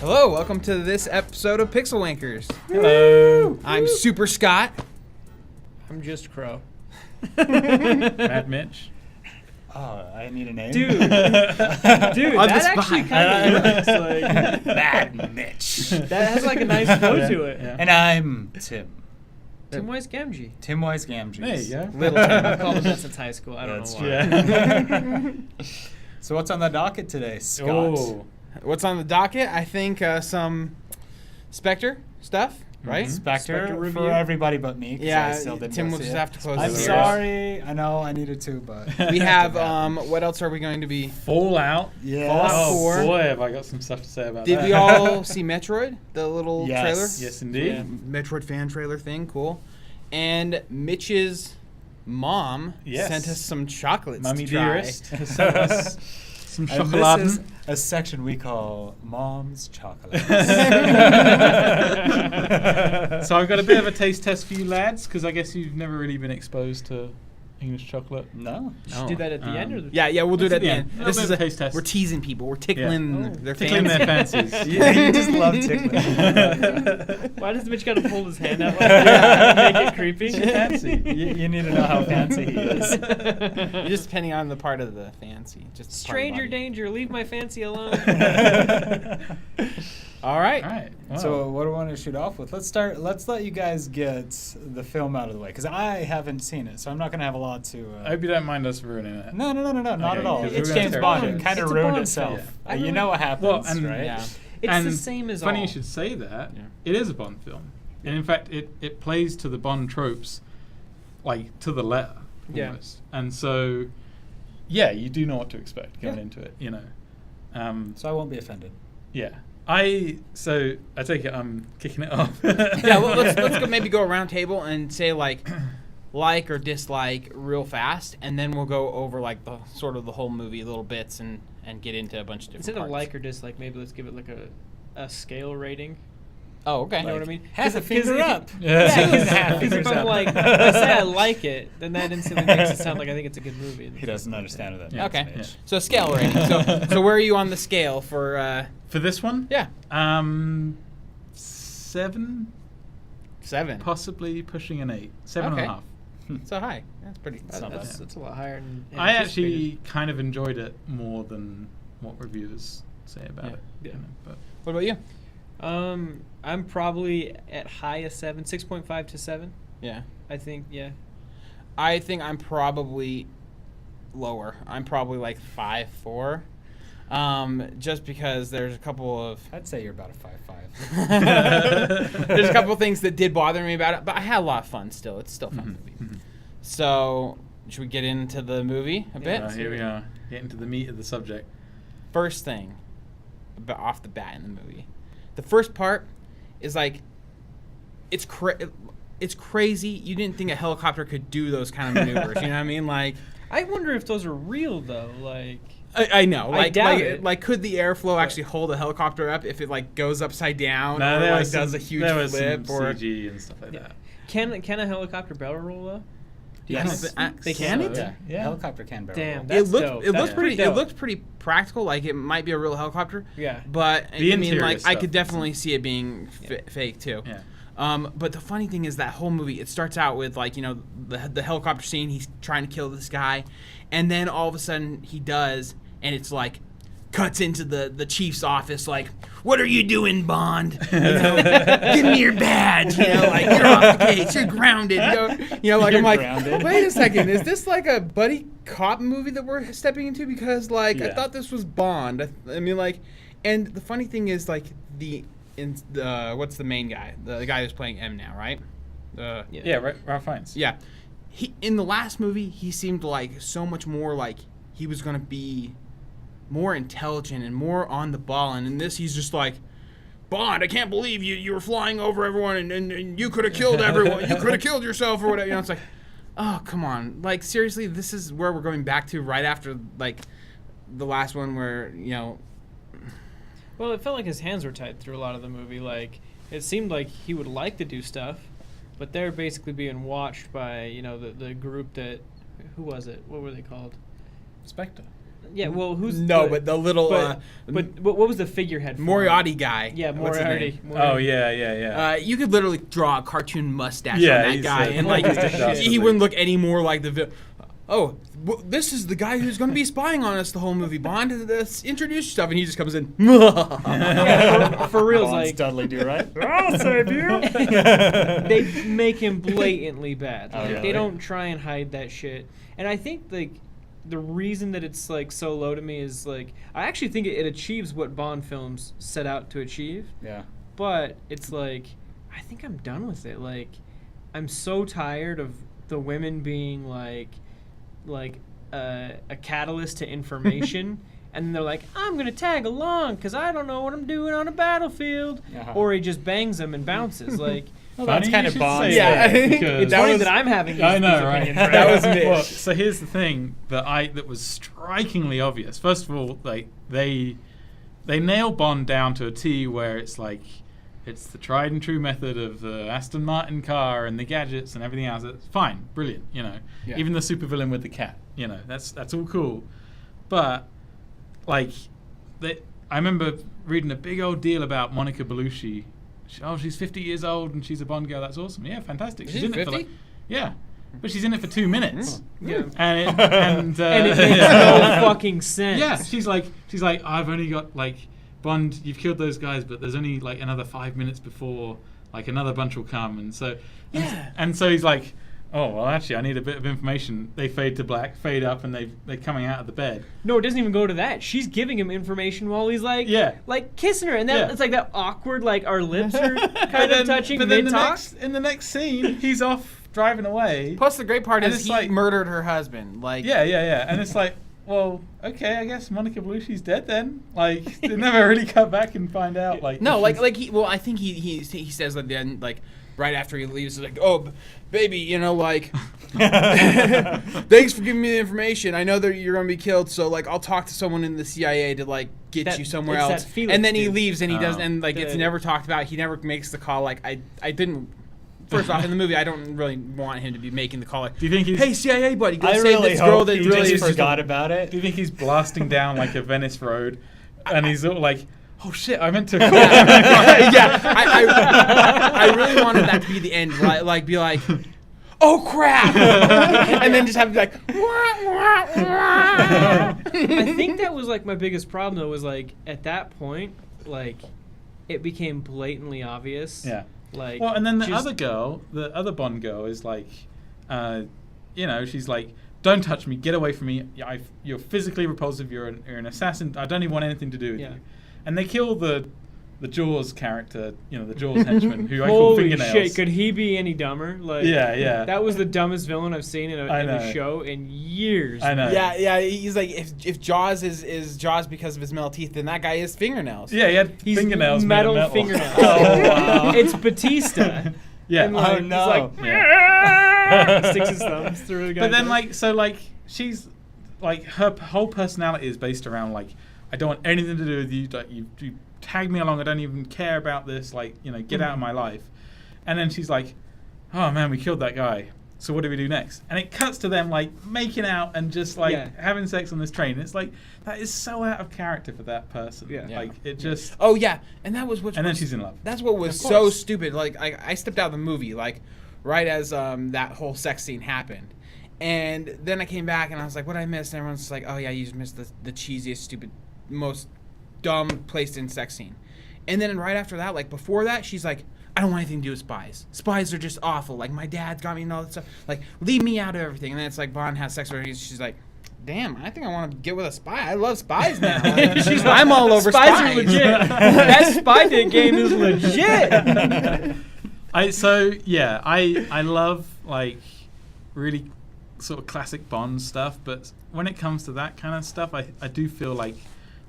Hello, welcome to this episode of Pixel Wankers. Hello. I'm Super Scott. I'm just Crow. Mad Mitch. Oh, I need a name. Dude, On the that actually spot. kind of works. Like, Mad Mitch. that has like a nice flow to it. Yeah. And I'm Tim. Tim Wise Gamgee. Tim Wise Gamgee. There you go. Little Tim. I've called him that since high school. I don't That's know why. Yeah. So what's on the docket today, Scott? Oh. What's on the docket? I think some Spectre stuff, right? Spectre Spectre for review? everybody but me. 'Cause I Yeah, still didn't Tim go will see just it. have to close I'm his ears. sorry. I know I needed to, but We have, Nothing happened. what else are we going to be? Fallout. Yes. Fallout Oh 4. boy, have I got some stuff to say about Did that. we all see Metroid? The little Yes. trailer? Yes, indeed. Yeah. Metroid fan trailer thing, cool. And Mitch's mom Yes. sent us some chocolates Mummy to try. Dearest has sent us some And chocolate. this is a section we call Mom's Chocolates. So I've got a bit of a taste test for you lads, because I guess you've never really been exposed to English chocolate. No. Should do that at the end or the Yeah, we'll do it at the Yeah, end. a little This bit is of a taste test. We're teasing people. We're tickling Yeah. their Tickling fans. their fancies. You just love tickling. Why does Mitch gotta hold his hand out like that and make it creepy? Fancy. You need to know how fancy he is. Just depending on the part of the fancy. Just the part of the Stranger body. danger, leave my fancy alone. All right. All right. Wow. So what do I want to shoot off with? Let's let you guys get the film out of the way, because I haven't seen it, so I'm not going to have a lot to... I hope you don't mind us ruining it. No, not Okay, at all. 'cause It's we're gonna James tear Bond. it It down. kind of It's a ruined Bond itself. film. You really- know what happens, Well, and- right? Yeah. It's and the same as funny all. you should say that. Yeah. It is a Bond film, and in fact, it plays to the Bond tropes, like to the letter, Yeah. almost. And so, yeah, you do know what to expect going Yeah. into it. You know, So I won't be offended. yeah. I take it I'm kicking it off. Yeah, well, let's go, maybe go around table and say like or dislike real fast, and then we'll go over like the sort of the whole movie, little bits, and get into a bunch of different Instead of parts. like or dislike, maybe let's give it like a scale rating. Oh, okay. You know what I mean? Half a 'Cause finger if you- up. Yeah, because Half if fingers I'm up. like, if I say I like it, then that instantly makes it sound like I think it's a good movie. He doesn't understand what that Yeah. means, Okay. Mitch. So scale rating. So where are you on the scale for? For this one, Yeah, 7, 7. possibly pushing an 8, 7.5. So high. That's pretty. It's not That's, bad. that's a lot higher than I anticipated. actually kind of enjoyed it more than what reviewers say about Yeah. it. Yeah. You know, but What about you? I'm probably at high a 7, 6.5 to 7. Yeah. I think, yeah. I think I'm probably lower. I'm probably like 5.4. Just because there's a couple of I'd say you're about a 5'5". there's a couple of things that did bother me about it, but I had a lot of fun still. It's still a fun movie. Mhm. So, should we get into the movie a bit? Here we are, getting to the meat of the subject. First thing, off the bat in the movie, the first part is like, it's crazy. You didn't think a helicopter could do those kind of maneuvers. You know what I mean? Like, I wonder if those are real, though. Like, I know. I Like, doubt like, it. like, could the airflow actually hold a helicopter up if it like goes upside down No, or there like was does some- a huge there was flip some or? CG and stuff like Yeah. that. can a helicopter barrel roll, though? Yes. They can can? it? Yeah. Yeah. Helicopter can barrel Damn, roll. that's It looked dope. it That's looked pretty dope. it looked pretty practical. Like it might be a real helicopter. Yeah. But The I mean, interior like I stuff could is- definitely see it being fake too. Yeah. But the funny thing is that whole movie, it starts out with like, you know, the helicopter scene. He's trying to kill this guy, and then all of a sudden he does, and it's like cuts into the chief's office. Like, what are you doing, Bond? You know, give me your badge. You know, like you're off the case. You're grounded. You know, like You're I'm like, grounded. wait a second, is this like a buddy cop movie that we're stepping into? Because like I Yeah. thought this was Bond. I mean, like, and the funny thing is like what's the main guy? The guy who's playing M now, right? Yeah, Ralph Fiennes. Yeah. He in the last movie, he seemed like so much more like he was gonna be more intelligent and more on the ball, and in this he's just like, Bond, I can't believe you were flying over everyone and you could have killed everyone. You could have killed yourself or whatever. You know, it's like, oh, come on. Like, seriously, this is where we're going back to right after, like, the last one where, you know... Well, it felt like his hands were tied through a lot of the movie. Like, it seemed like he would like to do stuff, but they're basically being watched by, you know, the group that... Who was it? What were they called? Spectre. Yeah, well, who's No, the, but the little but what was the figurehead? For him? Moriarty guy. Yeah, What's his Moriarty. name? Oh yeah. You could literally draw a cartoon mustache Yeah, on that he's, guy, and like dastardly. he wouldn't look any more like the. This is the guy who's going to be spying on us the whole movie. Bond, let's introduce yourself, and he just comes in. Yeah, for real, Bond's like Dudley Do Right. I'll save you. they make him blatantly bad. Oh, Like, really? They don't try and hide that shit. And I think like the reason that it's like so low to me is like I actually think it achieves what Bond films set out to achieve. Yeah. But it's like I think I'm done with it. Like I'm so tired of the women being like a catalyst to information. And they're like, I'm going to tag along because I don't know what I'm doing on a battlefield. Uh-huh. Or he just bangs them and bounces. Like, Well, that's Funny kind you of should Bond. say Yeah, that, because it's funny that I'm having these, I know, these right? opinions. That was Mitch. Well, so here's the thing that was strikingly obvious. First of all, like they nail Bond down to a T, where it's like it's the tried and true method of the Aston Martin car and the gadgets and everything else. It's fine, brilliant, you know. Yeah. Even the supervillain with the cat, you know, that's all cool. But like, I remember reading a big old deal about Monica Bellucci. She's 50 years old and she's a Bond girl. That's awesome. Yeah, fantastic. Is She's she in it 50? for like, yeah, but she's in it for 2 minutes. Yeah. And And it makes no fucking sense. yeah, she's like, I've only got like Bond. You've killed those guys, but there's only like another 5 minutes before like another bunch will come, and so Yeah. and so he's like, oh well, actually, I need a bit of information. They fade to black, fade up, and they're coming out of the bed. No, it doesn't even go to that. She's giving him information while he's like, Yeah. like kissing her, and then Yeah. it's like that awkward, like our lips are But kind of touching but then mid talk. in the next scene, he's off driving away. Plus, the great part And is it's he like- murdered her husband. Like, Yeah, and it's like, well, okay, I guess Monica Bellucci's dead then. Like, they never really come back and find out. Like, no, if like she's- I think he says at the end, like right after he leaves, he's like, oh, baby, you know, like, thanks for giving me the information. I know that you're gonna be killed, so like I'll talk to someone in the CIA to like get That- you somewhere it's that else. Felix And then he dude. leaves, and he doesn't, Oh. and like it's The- never talked about. He never makes the call. Like I didn't. First off, in the movie, I don't really want him to be making the call. Like, Do you think he's? hey CIA buddy, go I save really this girl hope that he really just is forgot about it. Do you think he's blasting down like a Venice road, and he's all like, "Oh shit, I meant to." Call yeah, I really wanted that to be the end. Like be like, oh crap, and then just have to be like, I think that was like my biggest problem though. Was like at that point, like it became blatantly obvious. Yeah. Like, Well, and then the just- other girl, the other Bond girl, is like, you know, she's like, "Don't touch me, get away from me. You're physically repulsive. You're an assassin. I don't even want anything to do with Yeah. you." And they kill the Jaws character, you know, the Jaws henchman, who I call Holy fingernails. shit! Could he be any dumber? Like, Yeah. That was the dumbest villain I've seen in I a know. show in years. I know. yeah. He's like, if Jaws is Jaws because of his metal teeth, then that guy is fingernails. Yeah, he had He's fingernails made of metal fingernails. Oh, wow. It's Batista. Yeah. And, like, Oh, no. He's like, Yeah. sticks his thumbs through the guy. But then, like, so, like, she's, like, her whole personality is based around, like, I don't want anything to do with you. Like, you tag me along. I don't even care about this. Like, you know, get out of my life. And then she's like, oh, man, we killed that guy. So what do we do next? And it cuts to them, like, making out and just, like, Yeah. having sex on this train. It's like, that is so out of character for that person. Yeah. Like, it just... Oh yeah, and that was what. And then was- she's in love. That's what was Of so course. stupid. Like I stepped out of the movie like right as that whole sex scene happened, and then I came back and I was like, what did I miss? And everyone's just like, oh yeah, you just missed the cheesiest, stupid, most dumb placed in sex scene. And then right after that, like before that, she's like, I don't want anything to do with spies. Spies are just awful. Like my dad's got me and all that stuff. Like leave me out of everything. And then it's like Bond has sex with her. She's like, damn, I think I want to get with a spy. I love spies now. I'm all over spies spies. are legit. That spy dick game is legit. I love like really sort of classic Bond stuff, but when it comes to that kind of stuff, I do feel like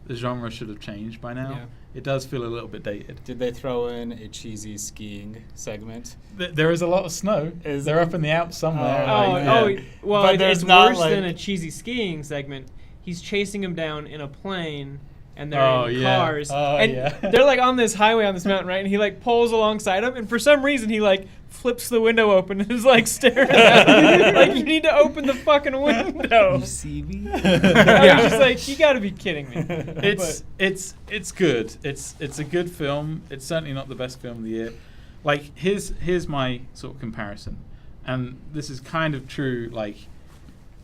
the genre should have changed by now. Yeah. It does feel a little bit dated. Did they throw in a cheesy skiing segment? There is a lot of snow. They're up in the Alps somewhere. But there's it's not, worse like- than a cheesy skiing segment. He's chasing him down in a plane and they're Oh, in yeah. cars, Oh, and yeah. they're like on this highway on this mountain, right? And he like pulls alongside him, and for some reason he like flips the window open and is like staring at him. Like, you need to open the fucking window. You see me? I was just like, you gotta be kidding me. It's good. It's a good film. It's certainly not the best film of the year. Like, here's my sort of comparison, and this is kind of true. Like,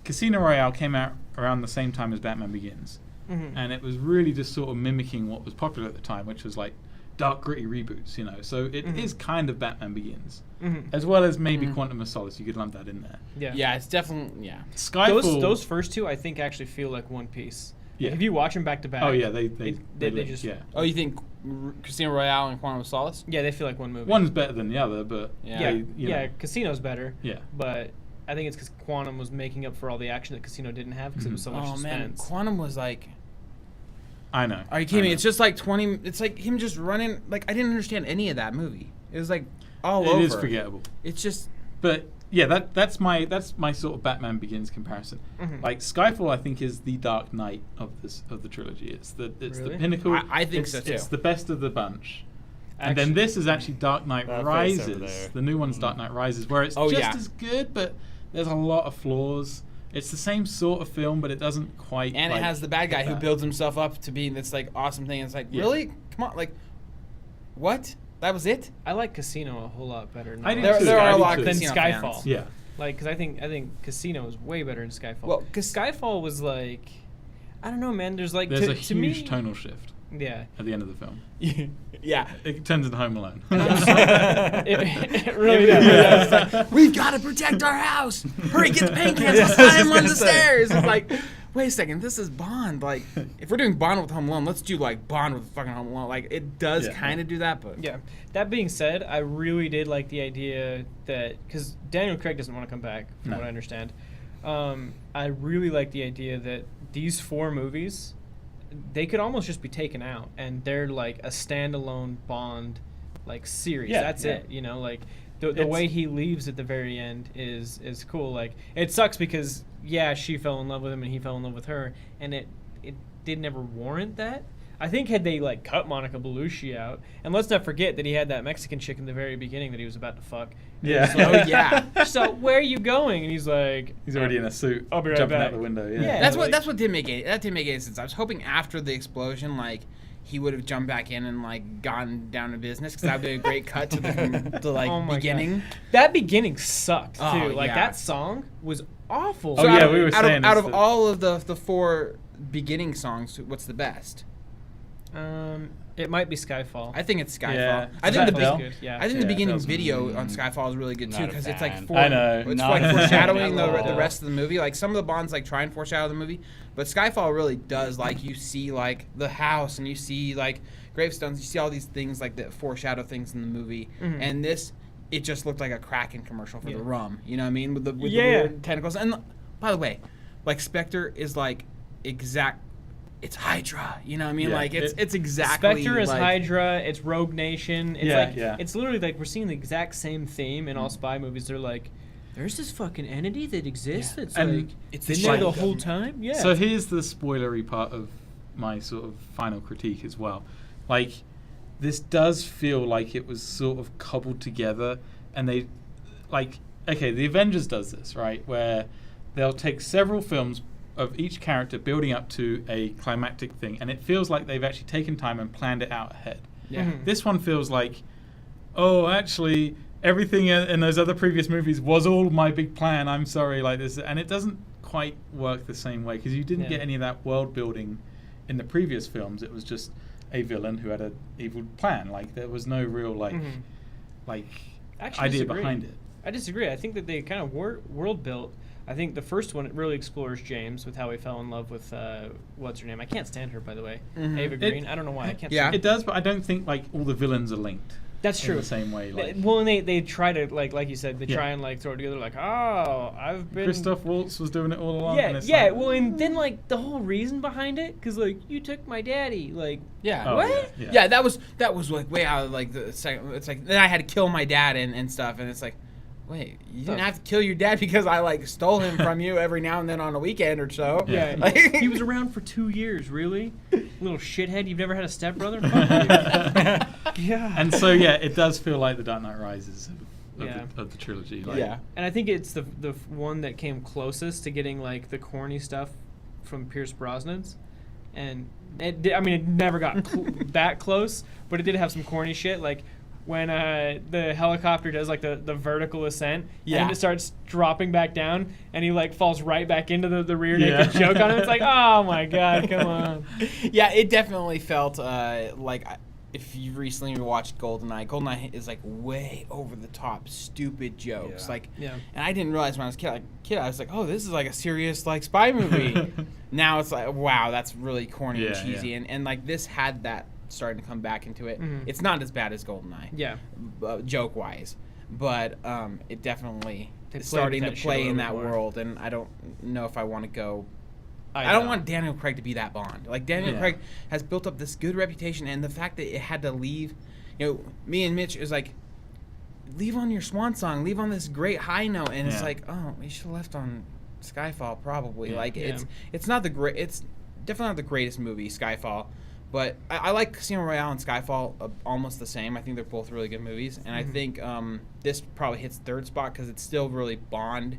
Casino Royale came out around the same time as Batman Begins, and it was really just sort of mimicking what was popular at the time, which was like dark, gritty reboots. You know, so it is kind of Batman Begins, as well as maybe Quantum of Solace. You could lump that in there. Yeah. Yeah, it's definitely Skyfall. Those first two, I think, actually feel like one piece. Yeah. Like, if you watch them back to back. Oh yeah, they just. yeah. Oh, you think Casino Royale and Quantum of Solace? Yeah, they feel like one movie. One's better than the other, but Yeah, they, you know, Casino's better. yeah. But I think it's because Quantum was making up for all the action that Casino didn't have because it was so much Oh man, suspense. Quantum was like. I know. Are you kidding me? It's just like 20. It's like him just running. Like, I didn't understand any of that movie. It was like all over. It is forgettable. It's just. But yeah, that's my sort of Batman Begins comparison. Like Skyfall, I think is the Dark Knight of the trilogy. It's the Really? pinnacle. I think it's, so, too. It's the best of the bunch. And Actually- then this is actually Dark Knight That face over Rises. there. The new one's Dark Knight Rises, where it's Oh, just yeah. as good, but there's a lot of flaws. It's the same sort of film, but it doesn't quite. And like, it has the bad guy hit who that. builds himself up to be this like awesome thing. It's like, Yeah. really? Come on, like, what? That was it? I like Casino a whole lot better. I do now too. There are I a do lot too. of than Casino Skyfall. fans. Yeah. Like, because I think Casino is way better than Skyfall. Well, 'cause- Skyfall was like, I don't know, man. There's like There's a to me, huge tonal shift Yeah. at the end of the film. Yeah. It turns into Home Alone. it really Yeah. does. It's like, we've got to protect our house. Hurry, get the paint cans. Let's climb on the stairs. It's like, wait a second, this is Bond. Like, if we're doing Bond with Home Alone, let's do like Bond with fucking Home Alone. Like, it does Yeah. kind of do that, but Yeah. That being said, I really did like the idea that because Daniel Craig doesn't want to come back, from No. what I understand. I really like the idea that these 4 movies, they could almost just be taken out, and they're like a standalone Bond, like series. Yeah, That's yeah. it. You know, like the It's- way he leaves at the very end is cool. Like, it sucks because she fell in love with him and he fell in love with her, and it didn't ever warrant that. I think had they like cut Monica Bellucci out, and let's not forget that he had that Mexican chick in the very beginning that he was about to fuck. And Yeah. it's like, Oh, yeah. So where are you going? And he's like, He's already in a suit, I'll be right jumping back. out the window. Yeah. Yeah. that's what like- that's what didn't make any sense. I was hoping after the explosion, like, he would have jumped back in and like gone down to business, because that would be a great cut to the like Oh my beginning. God. That beginning sucked too. Oh, Like yeah. that song was awful. Oh, out yeah, of, we were out saying of, out it's of the- all of the 4 beginning songs, what's the best? It might be Skyfall. I think it's Skyfall. Yeah. I Is think that the Adele? good. Yeah. I think the Yeah, beginning Adele's- video on Skyfall is really good too, Not a because it's like fan. I know. it's Not like a fan foreshadowing at the all. rest of the movie. Like, some of the Bonds like try and foreshadow the movie, but Skyfall really does. Like, you see like the house, and you see like gravestones, you see all these things like that foreshadow things in the movie. And this, it just looked like a Kraken commercial for Yeah. the rum. You know what I mean? With the Yeah. weird tentacles. And by the way, like, Spectre is like exact. It's Hydra. You know what I mean? Yeah, Like, it's it- exactly. Spectre is like, Hydra. It's Rogue Nation. It's Yeah, like yeah. it's literally like we're seeing the exact same theme in all spy movies. They're like, there's this fucking entity that exists that's And like it's been the there the Shadow whole Government. time. Yeah. So here's the spoilery part of my sort of final critique as well. Like, this does feel like it was sort of cobbled together, and they, like, okay, the Avengers does this, right? Where they'll take several films of each character building up to a climactic thing, and it feels like they've actually taken time and planned it out ahead. Yeah. Mhm. This one feels like, oh, actually, everything in those other previous movies was all my big plan. I'm sorry, like this, and it doesn't quite work the same way, because you didn't Yeah. get any of that world building in the previous films. It was just a villain who had an evil plan. Like, there was no real Mhm. like Actually, idea disagree. behind it. I disagree. I think that they kind of world built. I think the first one, it really explores James with how he fell in love with what's her name? I can't stand her, by the way. Mhm. Ava It- Green. I don't know why. I can't. Yeah. stand It does, but I don't think like all the villains are linked. That's in true. the same way. Like Well, and they try to like you said, they Yeah. try and like throw it together like, oh, I've been. Christoph Waltz was doing it all along. Yeah, and it's yeah. like- Well, and then like the whole reason behind it, because like you took my daddy, like Yeah. Oh, what? Yeah, Yeah, that was like way out of like the second. It's like then I had to kill my dad and stuff, and it's like, wait, you didn't have to kill your dad because I like stole him from you every now and then on a weekend or so. Yeah, Like, he was around for 2 years. Really, little shithead. You've never had a stepbrother? Fuck you. Yeah. And so it does feel like the Dark Knight Rises Yeah. of the trilogy. Like, yeah. And I think it's the one that came closest to getting like the corny stuff from Pierce Brosnan's, and it never got that close, but it did have some corny shit like when the helicopter does like the vertical ascent, Yeah. and it starts dropping back down, and he like falls right back into the rear naked joke on him. It's like, oh my god, come on. Yeah, it definitely felt like if you recently watched GoldenEye is like way over the top, stupid jokes. Yeah. Like, Yeah. and I didn't realize when I was a kid, I was like, oh, this is like a serious like spy movie. Now it's like, wow, that's really corny and cheesy, Yeah. and like this had that starting to come back into it. Mhm. It's not as bad as GoldenEye, Yeah. joke wise, but it definitely They is played starting with to that shit a play little in bit that more. world, and I don't know if I want to go. I don't want Daniel Craig to be that Bond. Like, Daniel Yeah. Craig has built up this good reputation, and the fact that it had to leave, me and Mitch is like, leave on your swan song, leave on this great high note, and it's Yeah. like, oh, we should have left on Skyfall probably. Yeah. Like, Yeah. it's not it's definitely not the greatest movie, Skyfall, but I like Casino Royale and Skyfall almost the same. I think they're both really good movies, and I think this probably hits third spot because it's still really Bond.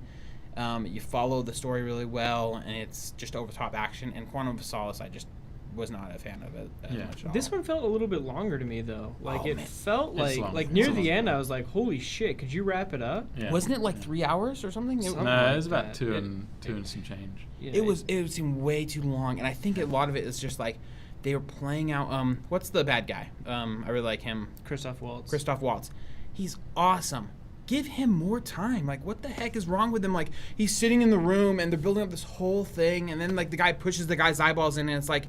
You follow the story really well, and it's just over top action. And Quantum of Solace, I just was not a fan of it as Yeah. much at all. This one felt a little bit longer to me though. Like Oh, it man. felt It's like long. near It's the long. end I was like, holy shit, could you wrap it up? Yeah. Wasn't it like 3 hours or something? Something No, like it was about that. two and some change. Yeah, It seemed way too long, and I think a lot of it is just like they were playing out. What's the bad guy? I really like him, Christoph Waltz. Christoph Waltz. He's awesome. Give him more time. Like, what the heck is wrong with him? Like, he's sitting in the room and they're building up this whole thing, and then like the guy pushes the guy's eyeballs in, and it's like,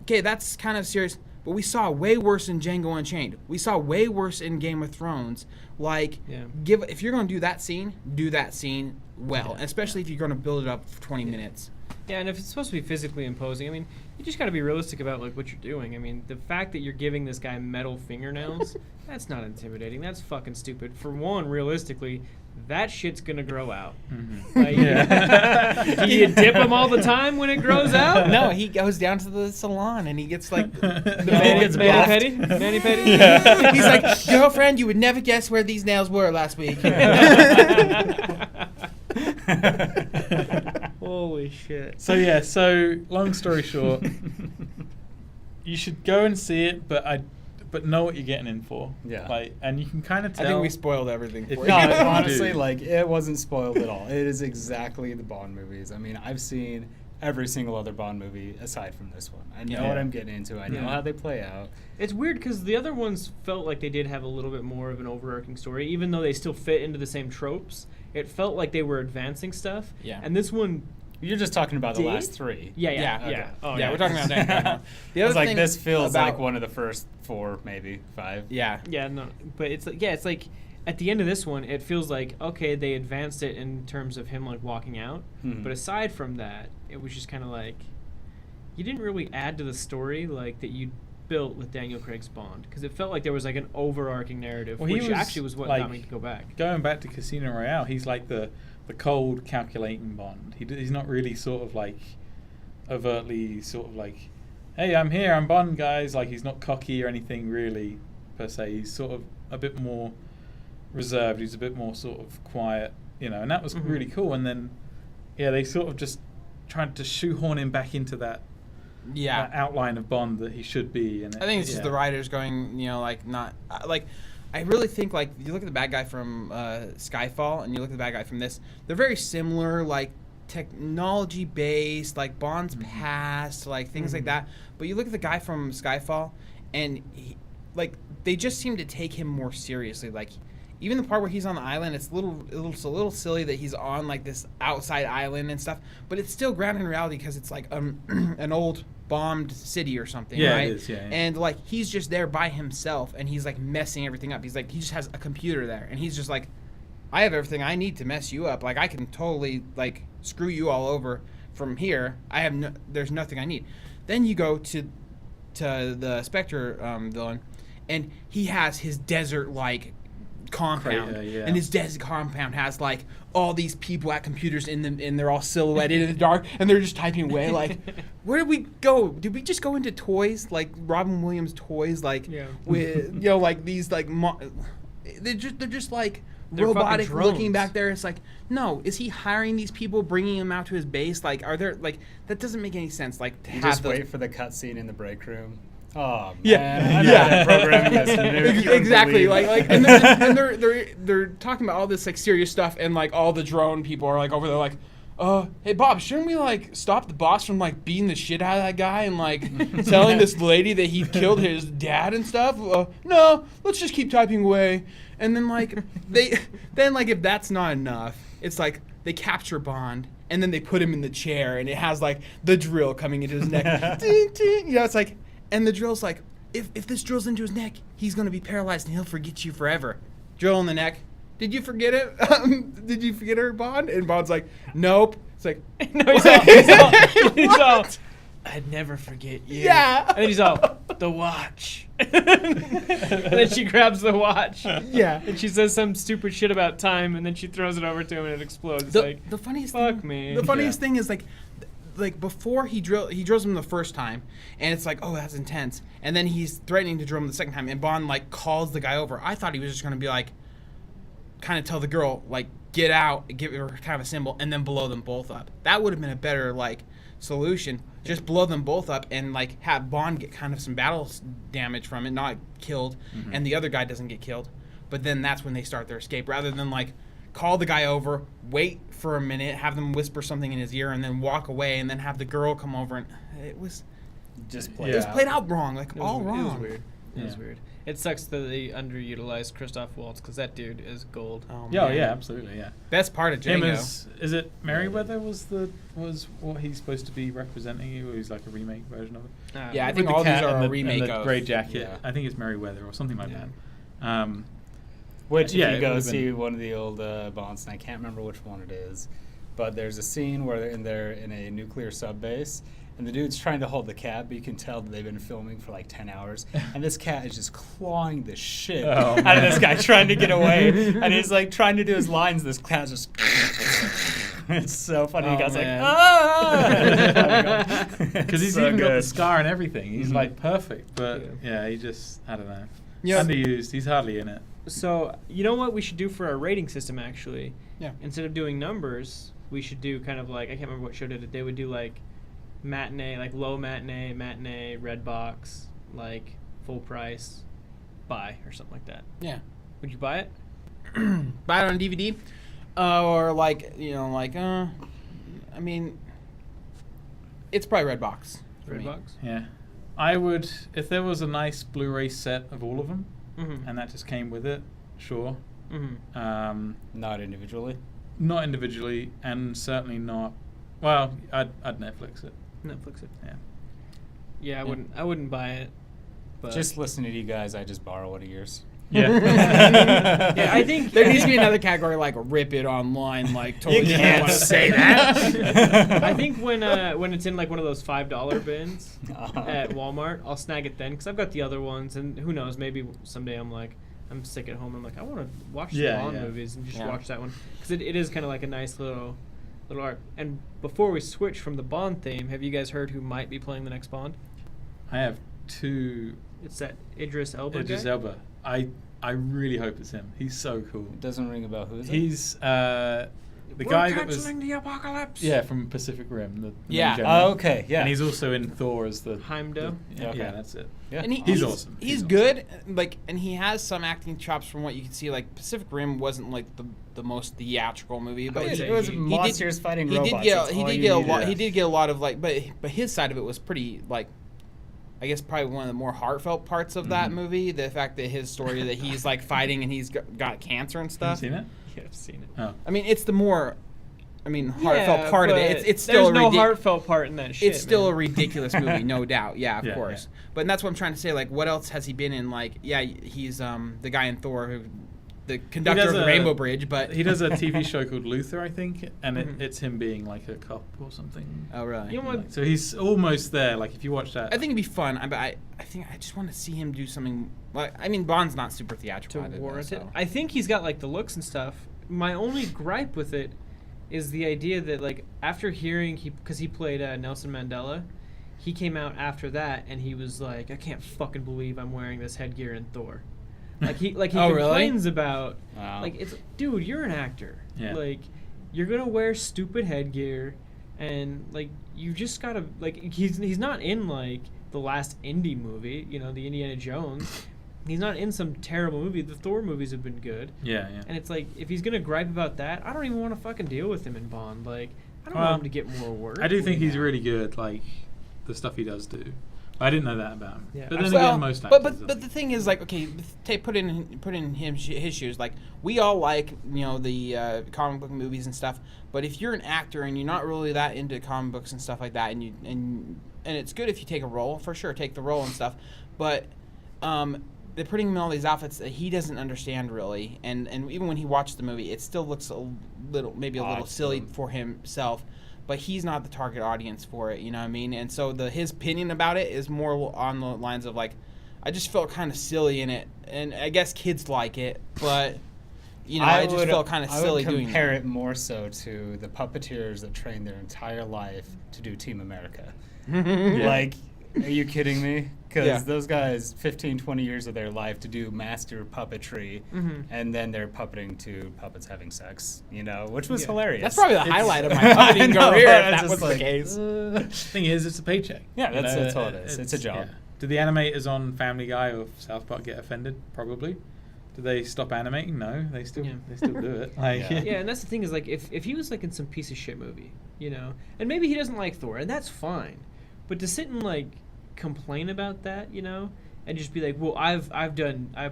okay, that's kind of serious. But we saw way worse in Django Unchained. We saw way worse in Game of Thrones. Like, Yeah. if you're gonna do that scene well, Yeah. especially if you're gonna build it up for 20 minutes. Yeah, and if it's supposed to be physically imposing, I mean, you just got to be realistic about like what you're doing. I mean, the fact that you're giving this guy metal fingernails, that's not intimidating. That's fucking stupid. For one, realistically, that shit's gonna grow out. Mm-hmm. Like, do you dip them all the time when it grows out? No, he goes down to the salon and he gets like The man gets mani-pedi? Mani-pedi? He's like, girlfriend, you would never guess where these nails were last week. Holy shit. So long story short, you should go and see it, but know what you're getting in for. Yeah. Like, and you can kind of I tell. think we spoiled everything If- for No, you. honestly, Dude. like it wasn't spoiled at all. It is exactly the Bond movies. I mean, I've seen every single other Bond movie aside from this one. I know Yeah. what I'm getting into. I know Yeah. how they play out. It's weird because the other ones felt like they did have a little bit more of an overarching story, even though they still fit into the same tropes. It felt like they were advancing stuff. Yeah. And this one, You're just talking about the Did? last three. yeah. Yeah, okay. Oh, yeah, we're talking about that right now. The I other was like, thing this feels about- like one of the first 4, maybe 5. Yeah. Yeah, no, but it's like, it's like at the end of this one, it feels like okay, they advanced it in terms of him like walking out, Mhm. but aside from that, it was just kind of like you didn't really add to the story like that you built with Daniel Craig's Bond because it felt like there was like an overarching narrative, Well, he which was, actually was what like, got me to go back. Going back to Casino Royale, he's like the cold, calculating Bond. He's not really sort of like overtly sort of like, hey, I'm here, I'm Bond, guys. Like, he's not cocky or anything really per se. He's sort of a bit more reserved. He's a bit more sort of quiet, and that was Mhm. really cool. And then, yeah, they sort of just tried to shoehorn him back into that outline of Bond that he should be. And I think it's just the writers going, like not like. I really think like you look at the bad guy from Skyfall and you look at the bad guy from this. They're very similar, like technology based, like Bond's past, like things like that. But you look at the guy from Skyfall, and they just seem to take him more seriously. Like even the part where he's on the island, it's a little silly that he's on like this outside island and stuff. But it's still grounded in reality because it's like an old bombed city or something, Yeah, right? it is, yeah. And like he's just there by himself, and he's like messing everything up. He's like he just has a computer there, and he's just like, I have everything I need to mess you up. Like I can totally like screw you all over from here. There's nothing I need. Then you go to the Spectre villain, and he has his desert like compound, Crater, yeah. and his desk compound has like all these people at computers in them, and they're all silhouetted in the dark, and they're just typing away. Like, where did we go? Did we just go into toys, like Robin Williams toys, like with like these like they're just like They're robotic fucking looking drones. back there. It's like, no, is he hiring these people, bringing them out to his base? Like, are there like that doesn't make any sense. Like, to You have just those, wait for the cutscene in the break room. Oh man, Yeah. I'm Yeah. not programming this. and you wouldn't exactly believe like it. and they're talking about all this like serious stuff, and like all the drone people are like over there like, hey Bob, shouldn't we like stop the boss from like beating the shit out of that guy and like telling this lady that he killed his dad and stuff? No, let's just keep typing away. And then like if that's not enough, it's like they capture Bond and then they put him in the chair, and it has like the drill coming into his neck. Ding, ding. It's like, and the drill's like, if this drills into his neck, he's gonna be paralyzed and he'll forget you forever. Drill in the neck. Did you forget it? Did you forget her, Bond? And Bond's like, nope. It's like, No, he's all, I'd never forget you. Yeah. And then he's all, the watch. And then she grabs the watch. Yeah. And she says some stupid shit about time, and then she throws it over to him, and it explodes. It's The funniest fuck thing, me. The funniest thing is like before he drills him the first time, and it's like, oh, that's intense. And then he's threatening to drill him the second time, and Bond like calls the guy over. I thought he was just gonna be like, kind of tell the girl like, get out, give her kind of a symbol, and then blow them both up. That would have been a better like solution. Just blow them both up and like have Bond get kind of some battle damage from it, not killed, and the other guy doesn't get killed. But then that's when they start their escape, rather than like call the guy over, wait for a minute, have them whisper something in his ear, and then walk away, and then have the girl come over. And it was just Yeah. it was played out wrong, like It was, all wrong. It was weird. It was Yeah. weird. It sucks that they underutilized Christoph Waltz, because that dude is gold. Oh, Yeah, man. yeah, absolutely, yeah. Best part of Him Django. is it Merryweather was what he's supposed to be representing? He was like a remake version of it. Yeah, I With think the all these cat are and a the, remake and the of. grey jacket. Yeah. I think it's Merryweather or something like Yeah. that. Which, Yeah, if you it go would've see been- one of the old Bonds, and I can't remember which one it is, but there's a scene where they're in a nuclear sub base, and the dude's trying to hold the cat, but you can tell that they've been filming for like 10 hours, and this cat is just clawing the shit Oh, out of man. this guy trying to get away, and he's like trying to do his lines, this cat's just... It's so funny. Oh, The guy's like, man. ah! Because he's So even got the good. scar and everything. He's Mhm. like perfect, but Yeah. yeah, he just I don't know. Yeah. Underused. He's hardly in it. So, you know what we should do for our rating system, actually? Yeah. Instead of doing numbers, we should do kind of like, I can't remember what show did it. They would do like matinee, like low matinee, red box, like full price, buy, or something like that. Yeah. Would you buy it? Buy it on DVD, or like I mean, it's probably Redbox. for Red me. box? Yeah. I would if there was a nice Blu-ray set of all of them, Mm-hmm. and that just came with it. Sure. Mm-hmm. Not individually. Not individually, and certainly not. Well, I'd Netflix it. Netflix it. Yeah. Yeah, I wouldn't buy it. But Just listening to you guys, I just borrow one of yours. Yeah. yeah, I think There needs to be another category like rip it online, like totally. You don't can't wanna say that. I think when it's in like one of those $5 bins at Walmart, I'll snag it then, because I've got the other ones, and who knows, maybe someday I'm sick at home. I'm like, I want to watch the Yeah, Bond yeah. movies and just Yeah. watch that one, because it is kind of like a nice little art. And before we switch from the Bond theme, have you guys heard who might be playing the next Bond? I have two. It's that Idris Elba Idris guy. Elba. I really hope it's him. He's so cool. It doesn't ring a bell. Who is it? He's the guy that was the apocalypse. from Pacific Rim. The Yeah. main general. Oh, okay. Yeah. And he's also in Thor as the Heimdall? Yeah, Okay. yeah, that's it. Yeah. And He's awesome. He's He's good, like, and he has some acting chops from what you can see. Like Pacific Rim wasn't like the most theatrical movie, but would he, say it was he did- monsters fighting he robots. did get that's he all did you get a needed. lot. He did get a lot of like, but his side of it was pretty like. I guess probably one of the more heartfelt parts of that movie, the fact that his story that he's like fighting and he's got cancer and Have you stuff. seen it? Yeah, I've seen it. Oh. I mean, it's the more, heartfelt Yeah, part of but it. It's still there's a no ridiculous. heartfelt part in that shit. It's still man. a ridiculous movie, no doubt. Yeah, of Yeah, course. yeah. But that's what I'm trying to say. Like, what else has he been in? Like, yeah, he's the guy in Thor who the conductor of the Rainbow Bridge, but he does a TV show called Luther, I think, and Mhm. it's him being like a cop or something. oh really? You know what? So he's almost there. Like if you watch that, I think it'd be fun. I think I just want to see him do something. Like I mean, Bond's not super theatrical. To either, warrant though, it. so. I think he's got like the looks and stuff. My only gripe with it is the idea that like after hearing because he played Nelson Mandela, he came out after that and he was like, I can't fucking believe I'm wearing this headgear in Thor. He Oh, really? complains about Wow. like it's dude, you're an actor. Yeah. Like you're gonna wear stupid headgear and like you just gotta like he's not in like the last indie movie, you know, the Indiana Jones. He's not in some terrible movie. The Thor movies have been good. yeah. And it's like, if he's going to gripe about that, I don't even want to fucking deal with him in Bond. Like, I don't want him to get more work. I do think he's really good. Like the stuff he does do. I didn't know that about him. Yeah. But then Well, again, most actors. but the thing is, like, okay, put in his shoes. Like, we all like, you know, the comic book movies and stuff. But if you're an actor and you're not really that into comic books and stuff like that, and it's good if you take a role, for sure, take the role and stuff. But they're putting him in all these outfits that he doesn't understand really, and even when he watched the movie, it still looks a little silly for himself. But he's not the target audience for it, you know what I mean? And so his opinion about it is more on the lines of like, I just felt kind of silly in it, and I guess kids like it, but you know, I just felt kind of silly doing it. Compare it more so to the puppeteers that trained their entire life to do Team America. Like, are you kidding me? Because Yeah. those guys, 15, 20 years of their life to do master puppetry, and then they're puppeting to puppets having sex, you know, which was hilarious. That's probably the It's- highlight of my I puppeting know, career, I if that just was the like, case. Thing is, it's a paycheck. Yeah, You that's know, all it is. It's a job. Do the animators on Family Guy or South Park get offended? Probably. Do they stop animating? No, they still do it. Like, Yeah. Yeah, and that's the thing is like if he was like in some piece of shit movie, you know, and maybe he doesn't like Thor, and that's fine, but to sit and like complain about that, you know, and just be like, well, I've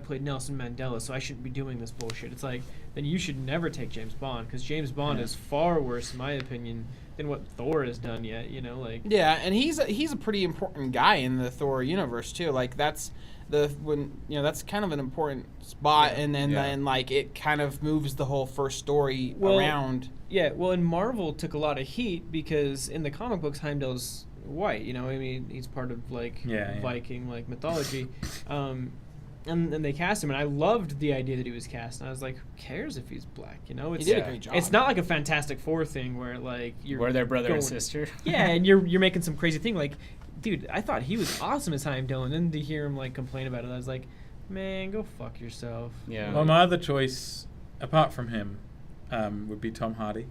played Nelson Mandela, so I shouldn't be doing this bullshit. It's like then you should never take James Bond because James Bond is far worse, in my opinion, than what Thor has done yet. You know, like Yeah, and he's a pretty important guy in the Thor universe too. Like that's that's kind of an important spot, and then like it kind of moves the whole first story around. Yeah, well, and Marvel took a lot of heat because in the comic books, Heimdall's white. You know, I mean, he's part of like Viking like mythology, and they cast him, and I loved the idea that he was cast. And I was like, who cares if he's black? You know, it's He did a great job. It's not like a Fantastic Four thing where like We're their brother and sister. Yeah, and you're making some crazy thing like. Dude, I thought he was awesome as Heimdall, and then to hear him like complain about it, I was like, "Man, go fuck yourself." Yeah. Well, my other choice, apart from him, would be Tom Hardy.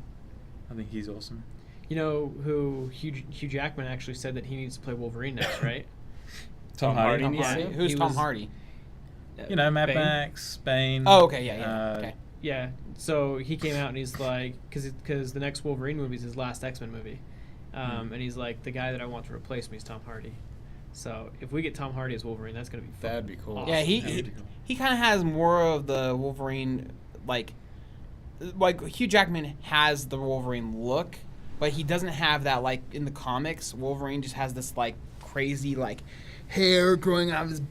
I think he's awesome. You know who Hugh Jackman actually said that he needs to play Wolverine next, right? Tom Hardy. Tom needs Hardy. to? Who's He Tom was- Hardy? You know, Mad Bane. Max, Spain. Oh, okay, yeah, okay. Yeah. So he came out and he's like, because the next Wolverine movie is his last X-Men movie, and he's like, the guy that I want to replace me is Tom Hardy. So if we get Tom Hardy as Wolverine, that's gonna be fun. That'd be cool. Awesome. Yeah, That would be cool. he kind of has more of the Wolverine, like Hugh Jackman has the Wolverine look, but he doesn't have that like in the comics. Wolverine just has this like crazy like hair growing out of his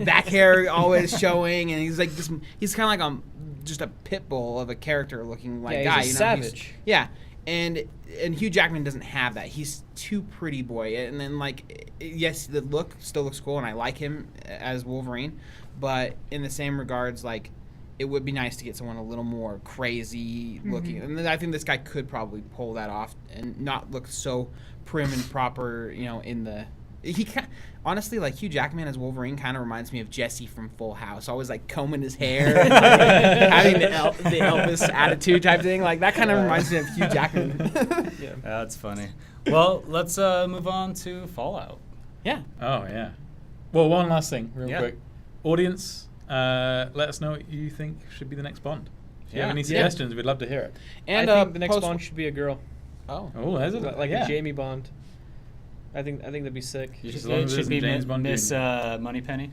back hair always showing, and he's like this. He's kind of like just a pit bull of a character looking like Yeah, guy. he's a you know? savage. Yeah. And Hugh Jackman doesn't have that. He's too pretty boy. And then like yes, the look still looks cool, and I like him as Wolverine. But in the same regards, like it would be nice to get someone a little more crazy looking. And then I think this guy could probably pull that off and not look so prim and proper. You know, honestly, like Hugh Jackman as Wolverine kind of reminds me of Jesse from Full House. Always like combing his hair, and, like, having the Elvis attitude type thing. Like that kind of reminds me of Hugh Jackman. Yeah. That's funny. Well, let's move on to Fallout. Yeah. Oh, yeah. Well, one last thing, real Yeah. quick. Audience, let us know what you think should be the next Bond. If you have Yeah. any Yeah. suggestions, we'd love to hear it. And I think the next Bond should be a girl, Oh. Oh, has it? like yeah. a Jamie Bond. I think that'd be sick. As long It as should it's be James Bond Miss Jr. Moneypenny.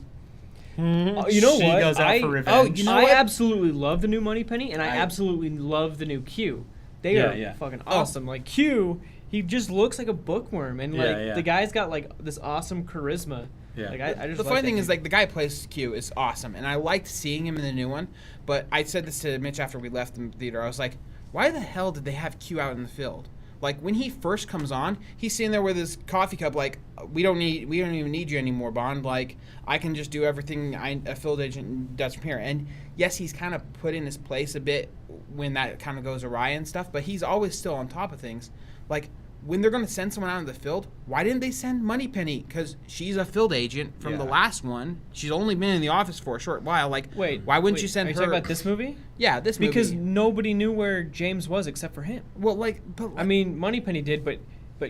Oh, you know She what? goes out for revenge. You know I absolutely love the new Moneypenny, and I I- absolutely love the new Q. They Yeah, are yeah. fucking awesome. Like Q, he just looks like a bookworm, and like Yeah, yeah. the guy's got like this awesome charisma. Yeah. Like I just The like funny that thing is, dude. like, the guy who plays Q is awesome, and I liked seeing him in the new one. But I said this to Mitch after we left the theater. I was like, why the hell did they have Q out in the field? Like, when he first comes on, he's sitting there with his coffee cup, like, we don't even need you anymore, Bond. Like, I can just do everything a field agent does from here. And yes, he's kind of put in his place a bit when that kind of goes awry and stuff, but he's always still on top of things. Like, when they're going to send someone out in the field, why didn't they send Moneypenny? Because she's a field agent from the last one. She's only been in the office for a short while. Like, why wouldn't you send are you her? talking about this movie? Yeah, this movie. Because nobody knew where James was except for him. Well, like, but I mean, Moneypenny did, but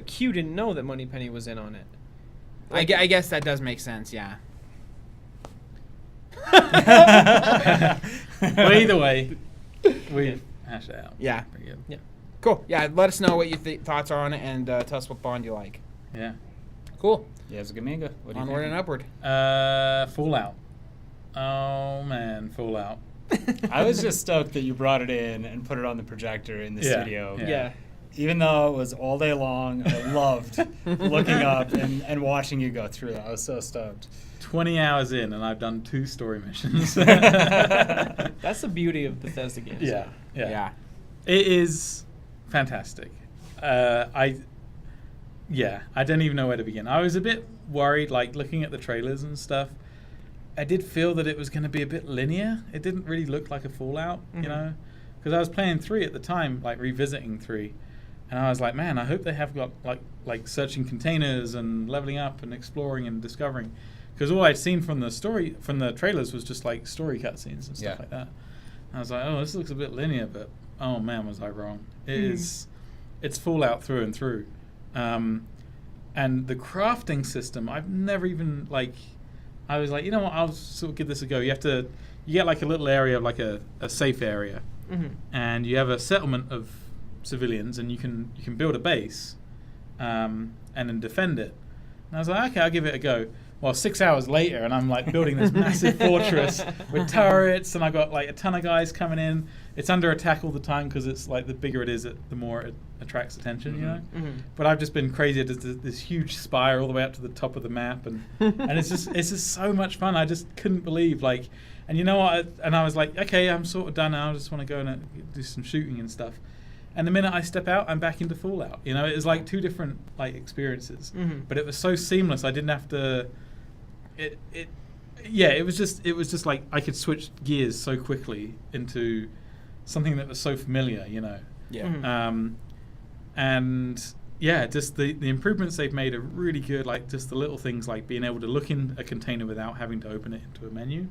Q didn't know that Moneypenny was in on it. I guess that does make sense. Yeah. Well, either way, we hashed it out. Yeah. Pretty good. Yeah. Cool. Yeah. Let us know what your thoughts are on it, and tell us what Bond you like. Yeah. Cool. Yeah, it's a good manga. What do you Onward think? and upward. Fallout. Oh man, Fallout. I was just stoked that you brought it in and put it on the projector in the Yeah, studio. yeah. Even though it was all day long, I loved looking up and watching you go through that. I was so stoked. 20 hours in, and I've done 2 story missions. That's the beauty of Bethesda games. Yeah. Yeah. It is fantastic. I don't even know where to begin. I was a bit worried, like looking at the trailers and stuff. I did feel that it was going to be a bit linear. It didn't really look like a Fallout, you know, because I was playing 3 at the time, like revisiting 3, and I was like, man, I hope they have got like searching containers and leveling up and exploring and discovering, because all I'd seen from the trailers was just like story cutscenes and stuff like that. And I was like, oh, this looks a bit linear, but oh man, was I wrong. It's Fallout through and through. And the crafting system, I've never even, like, I was like, you know what, I'll sort of give this a go. You get like a little area, like a safe area, and you have a settlement of civilians, and you can build a base, and then defend it. And I was like, okay, I'll give it a go. Well, 6 hours later, and I'm like building this massive fortress with turrets, and I got like a ton of guys coming in. It's under attack all the time because it's like the bigger it is, the more it attracts attention, you know. But I've just been crazy at this huge spire all the way up to the top of the map, and it's just so much fun. I just couldn't believe, like, and you know what? And I was like, okay, I'm sort of done now. I just want to go and do some shooting and stuff. And the minute I step out, I'm back into Fallout. You know, it was like 2 different like experiences, but it was so seamless. I didn't have to. It was just like I could switch gears so quickly into something that was so familiar, you know. Yeah. And yeah, just the improvements they've made are really good. Like just the little things like being able to look in a container without having to open it into a menu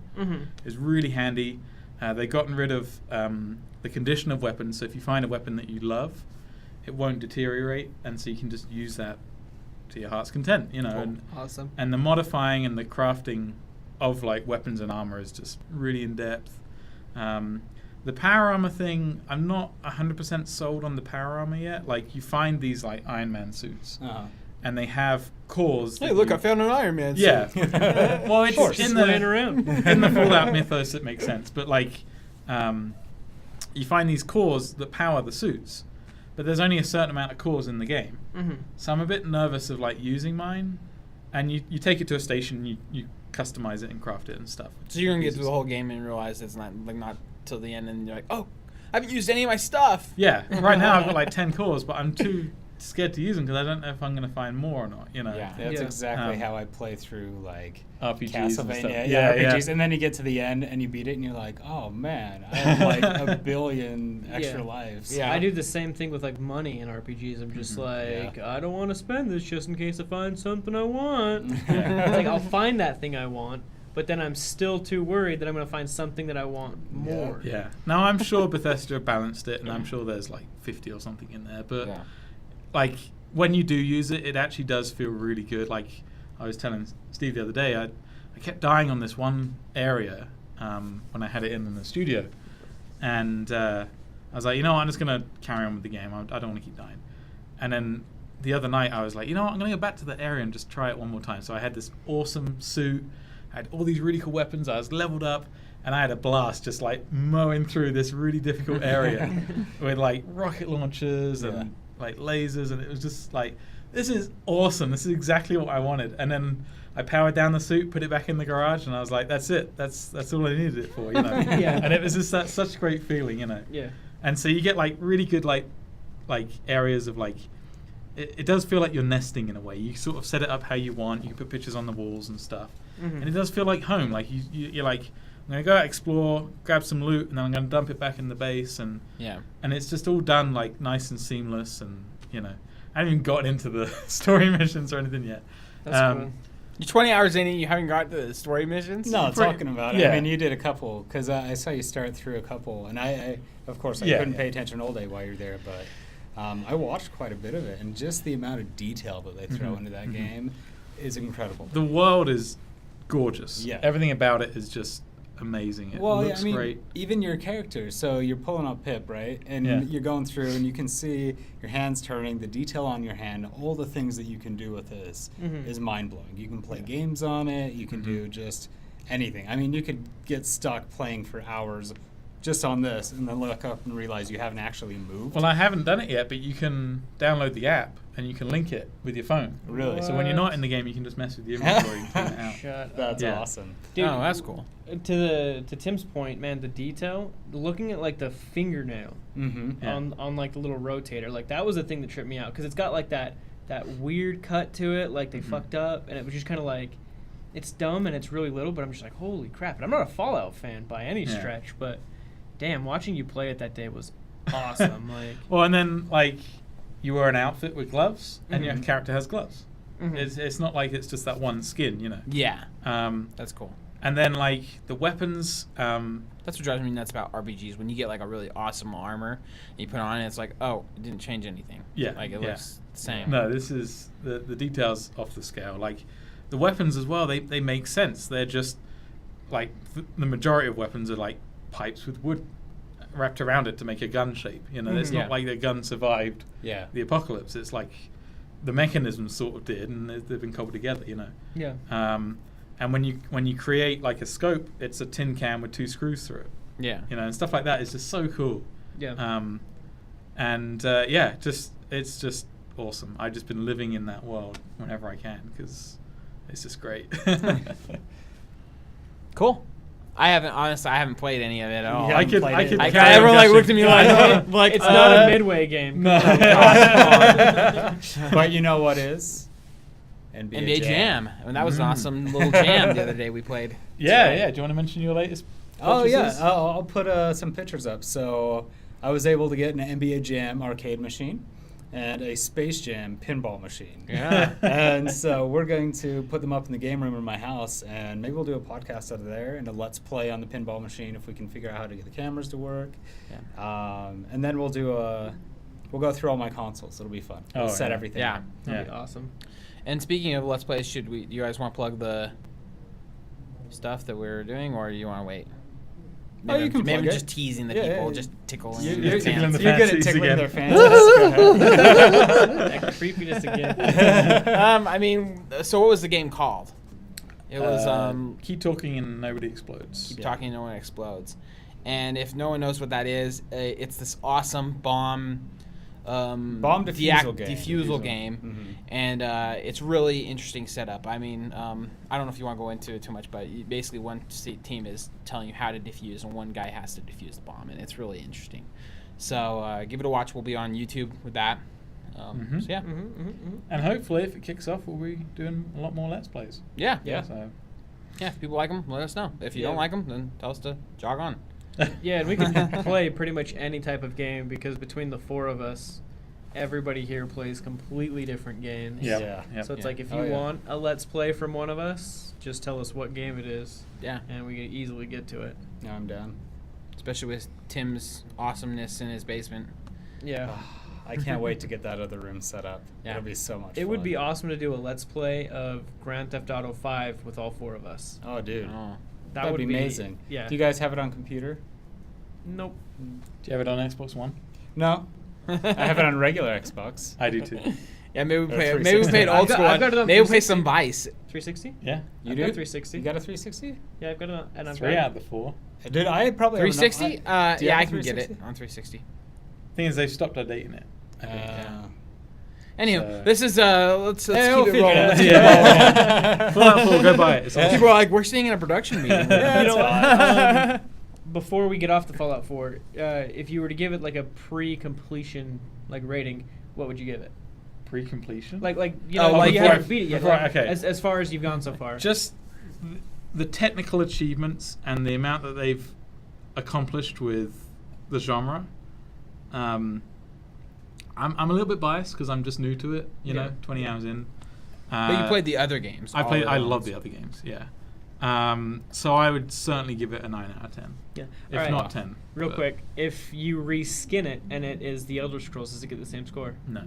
is really handy. They've gotten rid of the condition of weapons, so if you find a weapon that you love, it won't deteriorate, and so you can just use that to your heart's content, you know. And, Awesome. and the modifying and the crafting of like weapons and armor is just really in depth. The power armor thing, I'm not 100% sold on the power armor yet. Like you find these like Iron Man suits, and they have cores. Hey, that look, you- I found an Iron Man. Yeah. suit. Well, it's Just in laying the around. in the Fallout mythos, it makes sense. But like, you find these cores that power the suits, but there's only a certain amount of cores in the game. So I'm a bit nervous of like using mine. And you take it to a station, you customize it and craft it and stuff. So you're gonna get through the whole game and realize it's not till the end, and you're like, oh, I haven't used any of my stuff. Yeah. Right now I've got like 10 cores, but I'm too scared to use them because I don't know if I'm going to find more or not. You know. Yeah. That's Yeah. exactly how I play through like RPGs and stuff. Castlevania, Yeah, RPGs, and then you get to the end and you beat it and you're like, oh man, I have like a billion extra Yeah. lives. Yeah. I do the same thing with like money in RPGs. I'm just like, I don't want to spend this just in case I find something I want. It's like I'll find that thing I want, but then I'm still too worried that I'm going to find something that I want more. Yeah. Now I'm sure Bethesda balanced it, and I'm sure there's like 50 or something in there. But Yeah. like when you do use it, it actually does feel really good. Like I was telling Steve the other day, I kept dying on this one area when I had it in the studio, and I was like, you know what, I'm just gonna carry on with the game. I don't want to keep dying. And then the other night, I was like, you know what, I'm gonna go back to the area and just try it one more time. So I had this awesome suit, I had all these really cool weapons. I was leveled up, and I had a blast just like mowing through this really difficult area with like rocket launchers and like lasers, and it was just like, this is awesome. This is exactly what I wanted. And then I powered down the suit, put it back in the garage, and I was like, that's it. That's all I needed it for, you know. Yeah. And it was just such a great feeling, you know. Yeah. And so you get like really good like areas of like, it does feel like you're nesting in a way. You sort of set it up how you want. You can put pictures on the walls and stuff, and it does feel like home. Like you're like, I'm gonna go out, explore, grab some loot, and then I'm gonna dump it back in the base, and it's just all done like nice and seamless, and you know, I haven't even gotten into the story missions or anything yet. That's cool. You're 20 hours in and you haven't got to the story missions? No, talking about it. Yeah. I mean, you did a couple, because I saw you start through a couple, and I of course, I couldn't pay attention all day while you're there, but I watched quite a bit of it, and just the amount of detail that they throw into that game is incredible. The world is gorgeous. Yeah. Everything about it is just amazing. It looks I mean, great. even your character. So you're pulling up Pip, right? And you're going through, and you can see your hands turning, the detail on your hand, all the things that you can do with this is mind-blowing. You can play games on it. You can do just anything. I mean, you could get stuck playing for hours just on this, and then look up and realize you haven't actually moved. Well, I haven't done it yet, but you can download the app and you can link it with your phone. Really? So when you're not in the game, you can just mess with your inventory and clean it out. Shut up. That's Yeah. awesome. Dude, Oh, that's cool. To Tim's point, man, the detail, looking at like the fingernail Mm-hmm. Yeah. on like the little rotator, like that was the thing that tripped me out, because it's got like that weird cut to it, like they fucked up, and it was just kind of like, it's dumb and it's really little, but I'm just like, holy crap. And I'm not a Fallout fan by any stretch, but damn, watching you play it that day was awesome. Like, Well, and then like you wear an outfit with gloves, and your character has gloves. It's not like it's just that one skin, you know. Yeah. Um, That's cool. and then like the weapons. That's what drives me nuts about RPGs. When you get like a really awesome armor, and you put it on and it's like, oh, it didn't change anything. Yeah, Like it yeah. looks the same. No, this is the details off the scale. Like the weapons as well, they make sense. They're just like the majority of weapons are like pipes with wood wrapped around it to make a gun shape. You know, it's not like the gun survived Yeah. the apocalypse. It's like the mechanism sort of did, and they've been cobbled together. You know. yeah. And when you create like a scope, it's a tin can with 2 screws through it. Yeah. You know, and stuff like that is just so cool. Yeah. It's just awesome. I've just been living in that world whenever I can because it's just great. Cool. I haven't played any of it at all. Yeah. I could. played it. Like, carry everyone on looked at me gushing. like It's not a midway game. No. But you know what is? NBA Jam. And that was an awesome little jam the other day we played. Yeah. Do you want to mention your latest? Oh yeah, purchases? I'll put some pictures up. So I was able to get an NBA Jam arcade machine and a Space Jam pinball machine. Yeah. And so we're going to put them up in the game room in my house, and maybe we'll do a podcast out of there and a let's play on the pinball machine if we can figure out how to get the cameras to work. Yeah. And then we'll go through all my consoles. It'll be fun. We'll set yeah. everything Yeah. up. That'd be awesome. And speaking of Let's Plays, do you guys want to plug the stuff that we're doing, or do you want to wait? Oh, you can maybe plug it. just teasing the Yeah, people, yeah. just tickling You're their tickling fans. the good at fancies tickling again. their fans. Go ahead. That creepiness again. I mean, so what was the game called? It was Keep talking and nobody explodes. Keep Talking, No One Explodes. And if no one knows what that is, it's this awesome bomb defusal game. Defusal game. And it's really interesting setup. I mean, I don't know if you want to go into it too much, but basically one team is telling you how to defuse, and one guy has to defuse the bomb, and it's really interesting. So give it a watch. We'll be on YouTube with that. So yeah. And hopefully, if it kicks off, we'll be doing a lot more Let's Plays. Yeah. So. Yeah, if people like them, let us know. If you don't like them, then tell us to jog on. Yeah, and we can play pretty much any type of game, because between the 4 of us, everybody here plays completely different games. Yeah. So it's like, if Oh, you yeah. want a Let's Play from one of us, just tell us what game it is, Yeah. and we can easily get to it. No, I'm down. Especially with Tim's awesomeness in his basement. Yeah. I can't wait to get that other room set up. Yeah. It'll be so much It fun. would be awesome to do a Let's Play of Grand Theft Auto 5 with all 4 of us. Oh, dude. Oh. That That'd would be amazing. Yeah. Do you guys have it on computer? Nope. Do you have it on Xbox One? No. I have it on regular Xbox. I do too. Yeah, maybe we Or play 360. old school. I've got it on Maybe we play 360. some Vice. 360? Yeah. You I've do? got a 360. You got a 360? Yeah, I've got it on. And I've 3 got out of the 4. Dude, I probably have 360? enough- do you Yeah, have I a can get it 360? on 360. Thing is, they've stopped updating it. I think. Yeah. Anyway, So- this is let's Hey, keep we'll it figure rolling. it out. Let's keep it rolling. Yeah. Fallout 4, go buy it. It's awesome. People are like, we're staying in a production meeting. You know That's what? Before we get off the Fallout 4, if you were to give it like a pre-completion like rating, what would you give it? Pre-completion? Like you Oh, know, like you before haven't beat it yet. before like, okay. As far as you've gone so far. Just the technical achievements and the amount that they've accomplished with the genre. I'm a little bit biased because I'm just new to it. You know, 20 hours in. But you played the other games. I played. I love ones. the other games. Yeah. So I would certainly give it a 9 out of 10. Yeah. If Alright. not 10. Real but quick, if you reskin it and it is the Elder Scrolls, does it get the same score? No.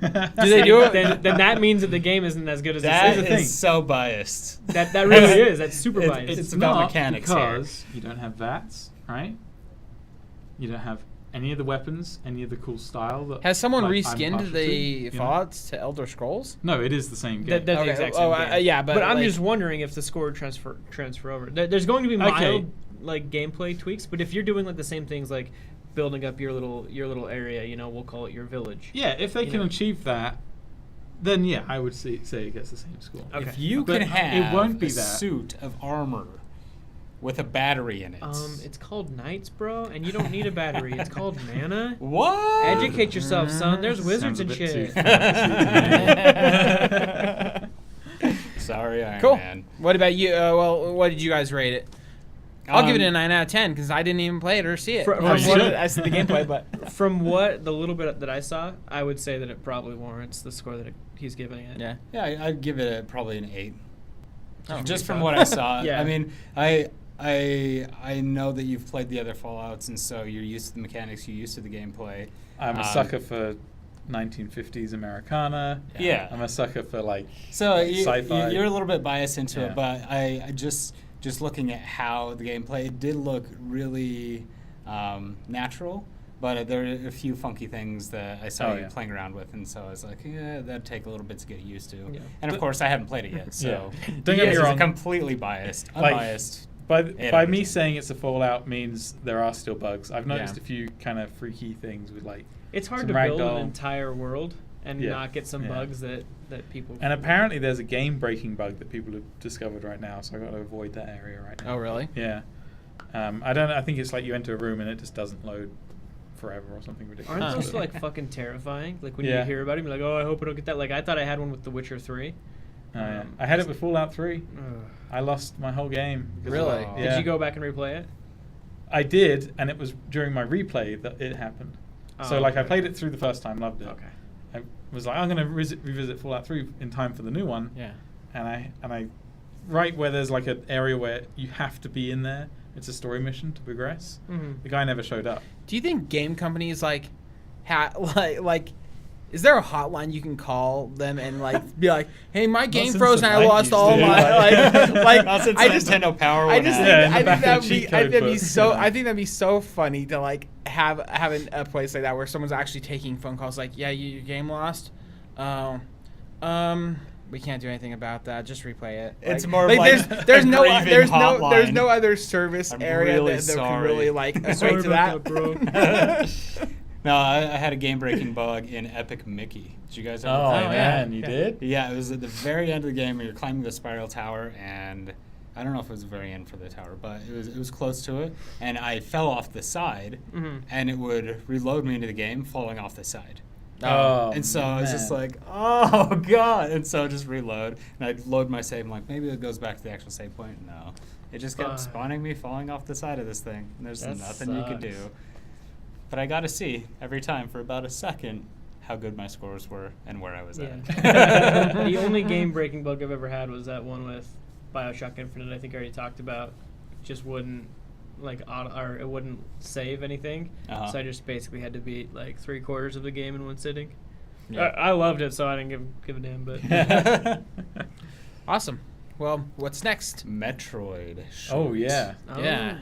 Do they do it? Then that means that the game isn't as good as That it the thing. is so biased. That really is. That's super It's- biased. it's about not mechanics here. because you don't have VATS, right? You don't have any of the weapons, any of the cool style. That Has someone like, I'm reskinned partial to, the you know? Fallouts to Elder Scrolls? No, it is the same game. That's the Okay, exact same oh, game. yeah, but I'm like- just wondering if the score would transfer over. There's going to be mild like gameplay tweaks, but if you're doing like the same things like building up your little area, you know, we'll call it your village. Yeah, if they You can know. achieve that, then yeah, I would say it gets the same score. Okay. If you But can it have won't be a that. suit of armor with a battery in it. It's called Knights, bro, and you don't need a battery. It's called mana. What? Educate yourself, son. There's wizards Sounds a and bit shit. too fantasy to me. Sorry, Iron Cool. Man. What about you? Well, what did you guys rate it? I'll give it a Um, 9 out of 10 because I didn't even play it or see it. From Oh, you what should. I see the gameplay, but From what the little bit that I saw, I would say that it probably warrants the score that he's giving it. yeah. Yeah, I'd give it probably an 8. Oh, Just okay. from what I saw. Yeah. I mean, I know that you've played the other Fallouts, and so you're used to the mechanics, you're used to the gameplay. I'm a sucker for 1950s Americana. Yeah. I'm a sucker for like So sci-fi. you're a little bit biased into Yeah. it, but I just looking at how the gameplay, it did look really natural. But there are a few funky things that I saw Oh, you yeah. playing around with, and so I was like, yeah, that'd take a little bit to get used to. Yeah. And of course, I haven't played it yet, so Yeah. Don't get me this is wrong. completely biased, Like, unbiased. By Yeah. me saying it's a Fallout means there are still bugs. I've noticed Yeah. a few kind of freaky things with like, It's hard Some to build ragdoll. an entire world and Yeah. not get some Yeah. bugs that people. and apparently there's a game-breaking bug that people have discovered right now. So I got to avoid that area right now. Oh, really? Yeah. I think it's like you enter a room and it just doesn't load forever or something ridiculous. Aren't those Okay. like fucking terrifying? Like when Yeah. you hear about it, you're like, oh, I hope I don't get that. Like I thought I had one with The Witcher 3. Oh, yeah. I had it with Fallout 3. Ugh. I lost my whole game. because of Really? that. Did Yeah. Did you go back and replay it? I did, and it was during my replay that it happened. So Oh, like I okay. played it through the first time, loved it. Okay. I was like, I'm gonna revisit Fallout 3 in time for the new one. Yeah. And I, right where there's like an area where you have to be in there. It's a story mission to progress. Mhm. The guy never showed up. Do you think game companies like is there a hotline you can call them and like be like, hey, my game since froze the and I lost 90s, all dude. my like Not since I the just Nintendo Power I went just out. think Yeah, in the I back think of the cheat that'd be code so book. I think that'd be so funny to like have a place like that where someone's actually taking phone calls like, yeah, your game lost. We can't do anything about that. Just replay it. It's Like- more of like there's a no grieving there's hotline. no other service I'm area really that can sorry. really like Sorry equate to that. about that, bro. No, I had a game-breaking bug in Epic Mickey. Did you guys ever Oh, play yeah. that? man, you Yeah. did? Yeah, it was at the very end of the game where you're climbing the spiral tower, and I don't know if it was the very end for the tower, but it was close to it, and I fell off the side, Mhm. and it would reload me into the game, falling off the side. Oh, And so I was just man. like, oh god! And so just reload, and I'd load my save. I'm like, maybe it goes back to the actual save point. No, it just kept Fuck. spawning me falling off the side of this thing. And there's That nothing you could do. sucks. But I got to see every time for about a second how good my scores were and where I was Yeah. at. The only game-breaking bug I've ever had was that one with BioShock Infinite. I think I already talked about. Just wouldn't or it wouldn't save anything. Uh-huh. So I just basically had to beat like 3/4 of the game in one sitting. Yeah. I loved it, so I didn't give a damn. But Awesome. Well, what's next? Metroid. Oh, Shoot, yeah. Yeah.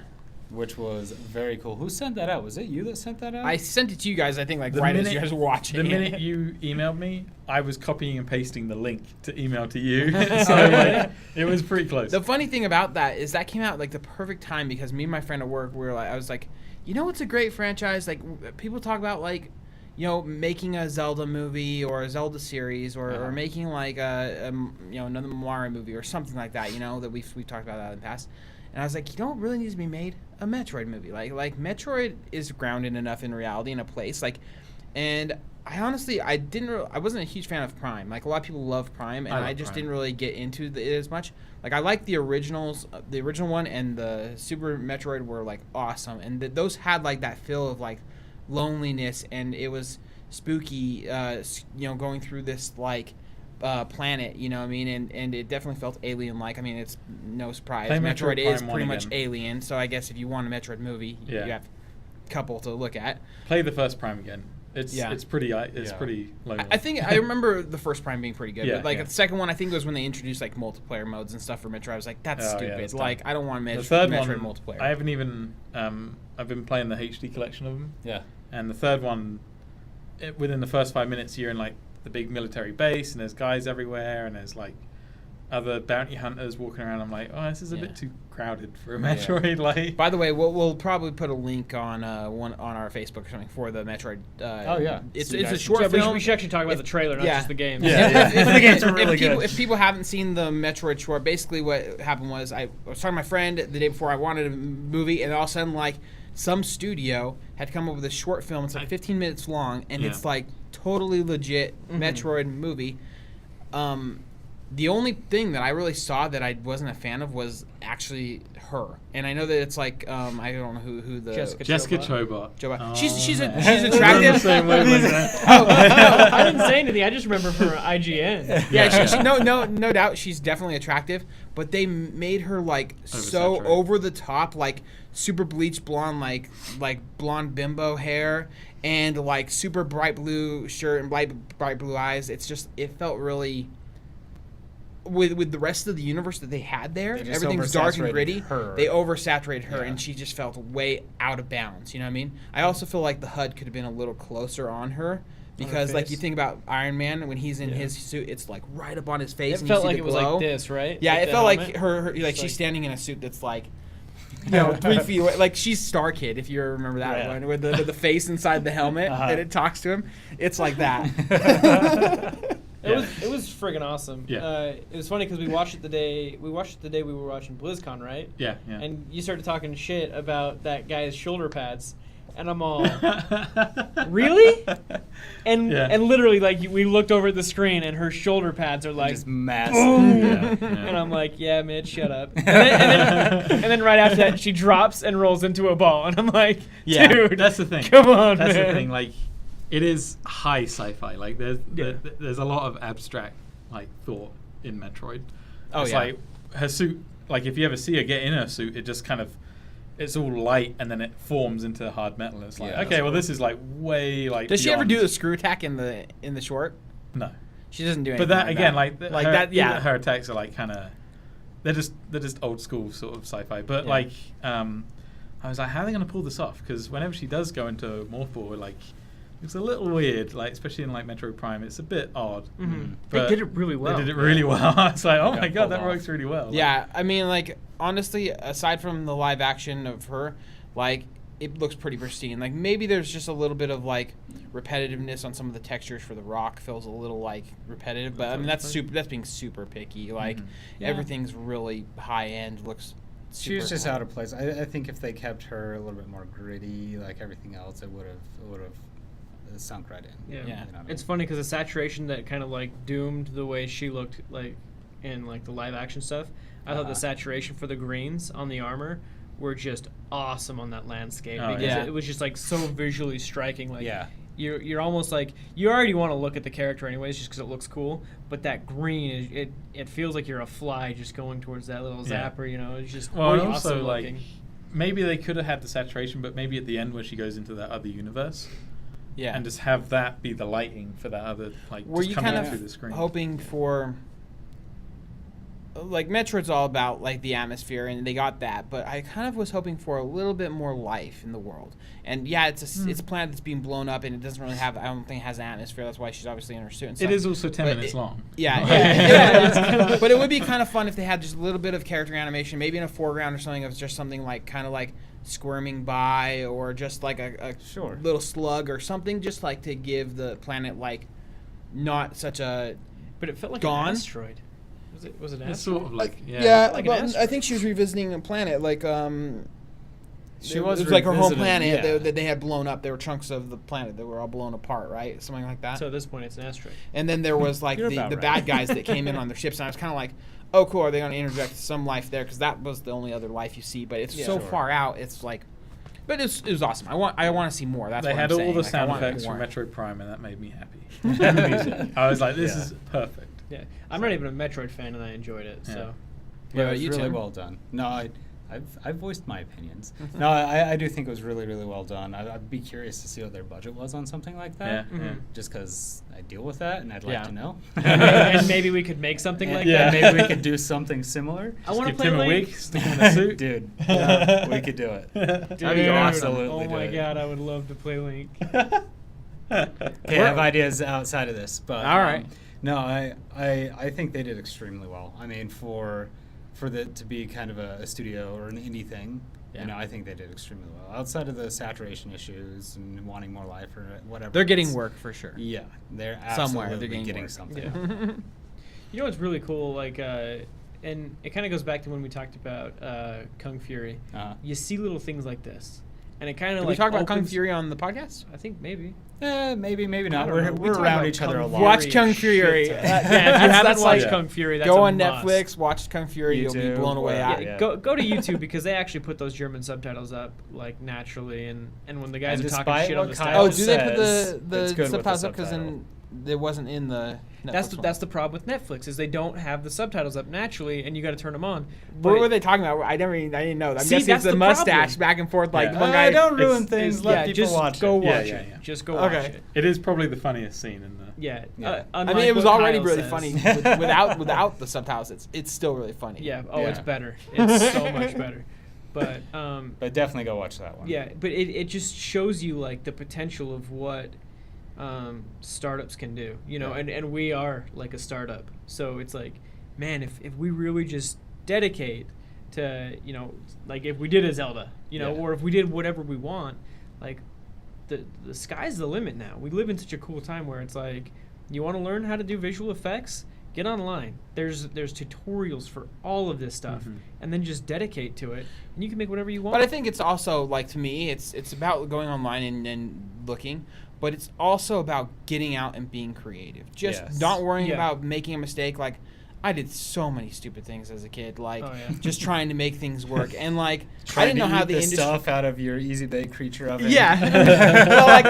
Which was very cool. Who sent that out? Was it you that sent that out? I sent it to you guys, I think, like The right as minute- you guys were watching. The minute you emailed me, I was copying and pasting the link to email to you. So like, it was pretty close. The funny thing about that is that came out like the perfect time because me and my friend at work, I was like, you know what's a great franchise? Like people talk about like, making a Zelda movie or a Zelda series or making like another Mario movie or something like that, that we've talked about that in the past. And I was like, really needs to be made a Metroid movie. Like Metroid is grounded enough in reality in a place and I honestly I wasn't a huge fan of Prime. Like a lot of people love Prime, and I just didn't really get into it as much. Like I like the original one and the Super Metroid were like awesome, and those had like that feel of like loneliness, and it was spooky, going through this like planet, you know what I mean, and it definitely felt alien-like. I mean, it's no surprise. Play Metroid Metroid is Prime pretty 1 much again. alien, so I guess if you want a Metroid movie, you have a couple to look at. Play the first Prime again. It's pretty lonely. I think I remember the first Prime being pretty good, Yeah, but the second one I think was when they introduced like multiplayer modes and stuff for Metroid. I was like, that's stupid. that's Like dumb. I don't want The third Metroid one, multiplayer. I haven't even. I've been playing the HD collection of them. Yeah. And the third one, within the first 5 minutes, you're in like the big military base, and there's guys everywhere, and there's like other bounty hunters walking around. I'm like, this is a bit too crowded for a Metroid. Like, By the way, we'll probably put a link on on our Facebook or something for the Metroid. It's So you a guys short Yeah, film. we should actually talk about the trailer, not just the game. The games are really good. If people haven't seen the Metroid short, basically what happened was I was talking to my friend the day before I wanted a movie, and all of a sudden like some studio had come up with a short film. It's like 15 minutes long, and it's like totally legit Metroid movie. The only thing that I really saw that I wasn't a fan of was actually her, and I know that it's like I don't know who the Jessica Chobot. Chobot. She's man. attractive. The same way like that. No, I didn't say anything. I just remember from IGN. Yeah, she, no doubt, she's definitely attractive. But they made her like so Oversaturated. over the top, like super bleached blonde, like blonde bimbo hair, and like super bright blue shirt and bright blue eyes. It felt really. With the rest of the universe that they had there, They just everything's dark and oversaturated gritty. her. They oversaturated her, Yeah. and she just felt way out of bounds. You know what I mean? I also feel like the HUD could have been a little closer on her. Because, like, face? you think about Iron Man, when he's in his suit, it's, like, right up on his face. It and felt you see like the it was glow. like this, right? Yeah, Like it the felt like helmet? her Just she's standing in a suit that's, like, 3 feet away. Like, she's Star Kid, if you remember that Yeah. one, with the face inside the helmet, and it talks to him. It's like that. It was friggin' awesome. Yeah. It was funny because we watched it the day we were watching BlizzCon, right? Yeah. And you started talking shit about that guy's shoulder pads, and I'm all, really? And literally, like, we looked over at the screen, and her shoulder pads are like, Just massive. and I'm like, yeah, Mitch, shut up. And then right after that, she drops and rolls into a ball, and I'm like, dude, that's the thing. come on, That's man. the thing. Like, it is high sci-fi. Like, there's a lot of abstract like thought in Metroid. Oh, it's yeah. like her suit. Like, if you ever see her get in her suit, it just kind of. It's all light, and then it forms into hard metal. It's like, Yeah, okay, that's well, cool. this is like way like. Does she ever do beyond- the screw attack in the short? No. She doesn't do anything. But that again, like her, that, yeah. her attacks are like kind of. They're just old school sort of sci-fi. But like, I was like, how are they going to pull this off? Because whenever she does go into Morph Ball, like, it's a little weird. Like, especially in like Metroid Prime, it's a bit odd. They But did it really well. They did it really well. It's like, oh Got my god, pulled that off. works really well. Like, Yeah, I mean, like, honestly, aside from the live action of her, like, it looks pretty pristine. Like, maybe there's just a little bit of, like, repetitiveness on some of the textures for the rock. Feels a little, like, repetitive. But, I mean, that's being super picky. Like, everything's really high-end, looks super She was just cool. out of place. I think if they kept her a little bit more gritty, like everything else, it would have sunk right in. Yeah. Yeah. You know what I mean? It's funny because the saturation that kind of like doomed the way she looked like in like the live action stuff. I thought the saturation for the greens on the armor were just awesome on that landscape Oh, because yeah. it was just like so visually striking. Like Yeah. you're almost like you already want to look at the character anyways just because it looks cool. But that green is it feels like you're a fly just going towards that little Yeah. zapper. You know, it's just Well, and awesome also looking. like maybe they could have had the saturation, but maybe at the end where she goes into that other universe, Yeah. and just have that be the lighting for that other like Were just you coming kind through of the screen. hoping for, like, Metroid's all about, like, the atmosphere, and they got that, but I kind of was hoping for a little bit more life in the world. And yeah, it's a planet that's being blown up, and it doesn't really have, I don't think it has an atmosphere. That's why she's obviously in her suit and stuff. It is also 10 But minutes long. Yeah, but it would be kind of fun if they had just a little bit of character animation, maybe in a foreground or something, of just something like kind of like squirming by, or just like a Sure. little slug or something, just like to give the planet like not such a But it felt like Gone? an asteroid. Was it an It's asteroid? sort of like Like an but I asteroid. think she was revisiting a planet like She it was was like her home revisiting, planet yeah. that they had blown up. There were chunks of the planet that were all blown apart, right? Something like that. So at this point, it's an asteroid. And then there was like You're the about bad right. guys that came in on their ships, and I was kind of like, oh, cool. Are they going to interject some life there? Because that was the only other life you see. But it's Yeah. so Sure. far out. It's like, but it was awesome. I want to see more. That's They what had I'm all saying. the Like, I sound want effects more. from Metroid Prime, and that made me happy. And the music. I was like, this Yeah. is perfect. Yeah, I'm not even a Metroid fan, and I enjoyed it. Yeah. So Yeah, Yeah, it was you, really Tim? well done. No, I've voiced my opinions. No, I do think it was really, really well done. I'd be curious to see what their budget was on something like that. Yeah, yeah. Mhm. Just because I deal with that, and I'd like Yeah. to know. and maybe we could make something like yeah, that. maybe we could do something similar. I want to Give play Tim a Link. week, stick him in a suit. Dude, Yeah. we could do it. Dude, That'd be awesome. Absolutely Oh my do it. god, I would love to play Link. Okay, I have ideas outside of this, but All right. no, I think they did extremely well. I mean, for the to be kind of a studio or an indie thing, Yeah. you know, I think they did extremely well. Outside of the saturation issues and wanting more life or whatever, They're getting else. work for sure. Yeah, they're Somewhere, absolutely they're getting work. something. Yeah. You know what's really cool? Like, and it kind of goes back to when we talked about Kung Fury. Uh, You see little things like this, and it kind of Did like we talk about Kung opens- Fury on the podcast? I think maybe. maybe not. don't know. We We're talk around about each other a Kung lot. Fury Watch a Kung shit Fury. ton. Yeah, Yeah, if you that's haven't watched like- Kung Fury, that's Go a on must. Netflix, watch Kung Fury. You'll be YouTube, blown away. or- out. Yeah, Yeah. go to YouTube because they actually put those German subtitles up like naturally, and when the guys And are talking despite shit what on the Kyle Oh, stats, do they put says the it's good with the subtitles up? Because subtitle. then it wasn't in the. Netflix that's the problem with Netflix is they don't have the subtitles up naturally, and you got to turn them on. What But were they talking about? I didn't know. I'm See, guessing that's it's the the mustache problem. back and forth. Like Yeah. one guy. don't ruin it's- things. yeah, Let people just watch go it. watch Yeah, it. yeah. Just go watch Okay. it. It is probably the funniest scene in the. Yeah. Yeah. I mean, Unlike it was what already Kyle really says. funny without the subtitles. It's still really funny. Yeah. Oh, Yeah. it's better. It's so much better. But But definitely go watch that one. yeah, but it just shows you like the potential of what startups can do, you know, Yeah. and we are like a startup. So it's like, man, if we really just dedicate to, you know, like if we did a Zelda, you know, Yeah. or if we did whatever we want, like the sky's the limit now. We live in such a cool time where it's like, you want to learn how to do visual effects? Get online. There's tutorials for all of this stuff, Mhm. and then just dedicate to it, and you can make whatever you want. But I think it's also like to me, it's about going online and looking, but it's also about getting out and being creative. Just Yes. not worrying Yeah. about making a mistake. Like I did so many stupid things as a kid, like Oh, yeah. just trying to make things work, and like I Trying didn't know to how eat the the industry. stuff out of your easy bake creature oven. Yeah, well, like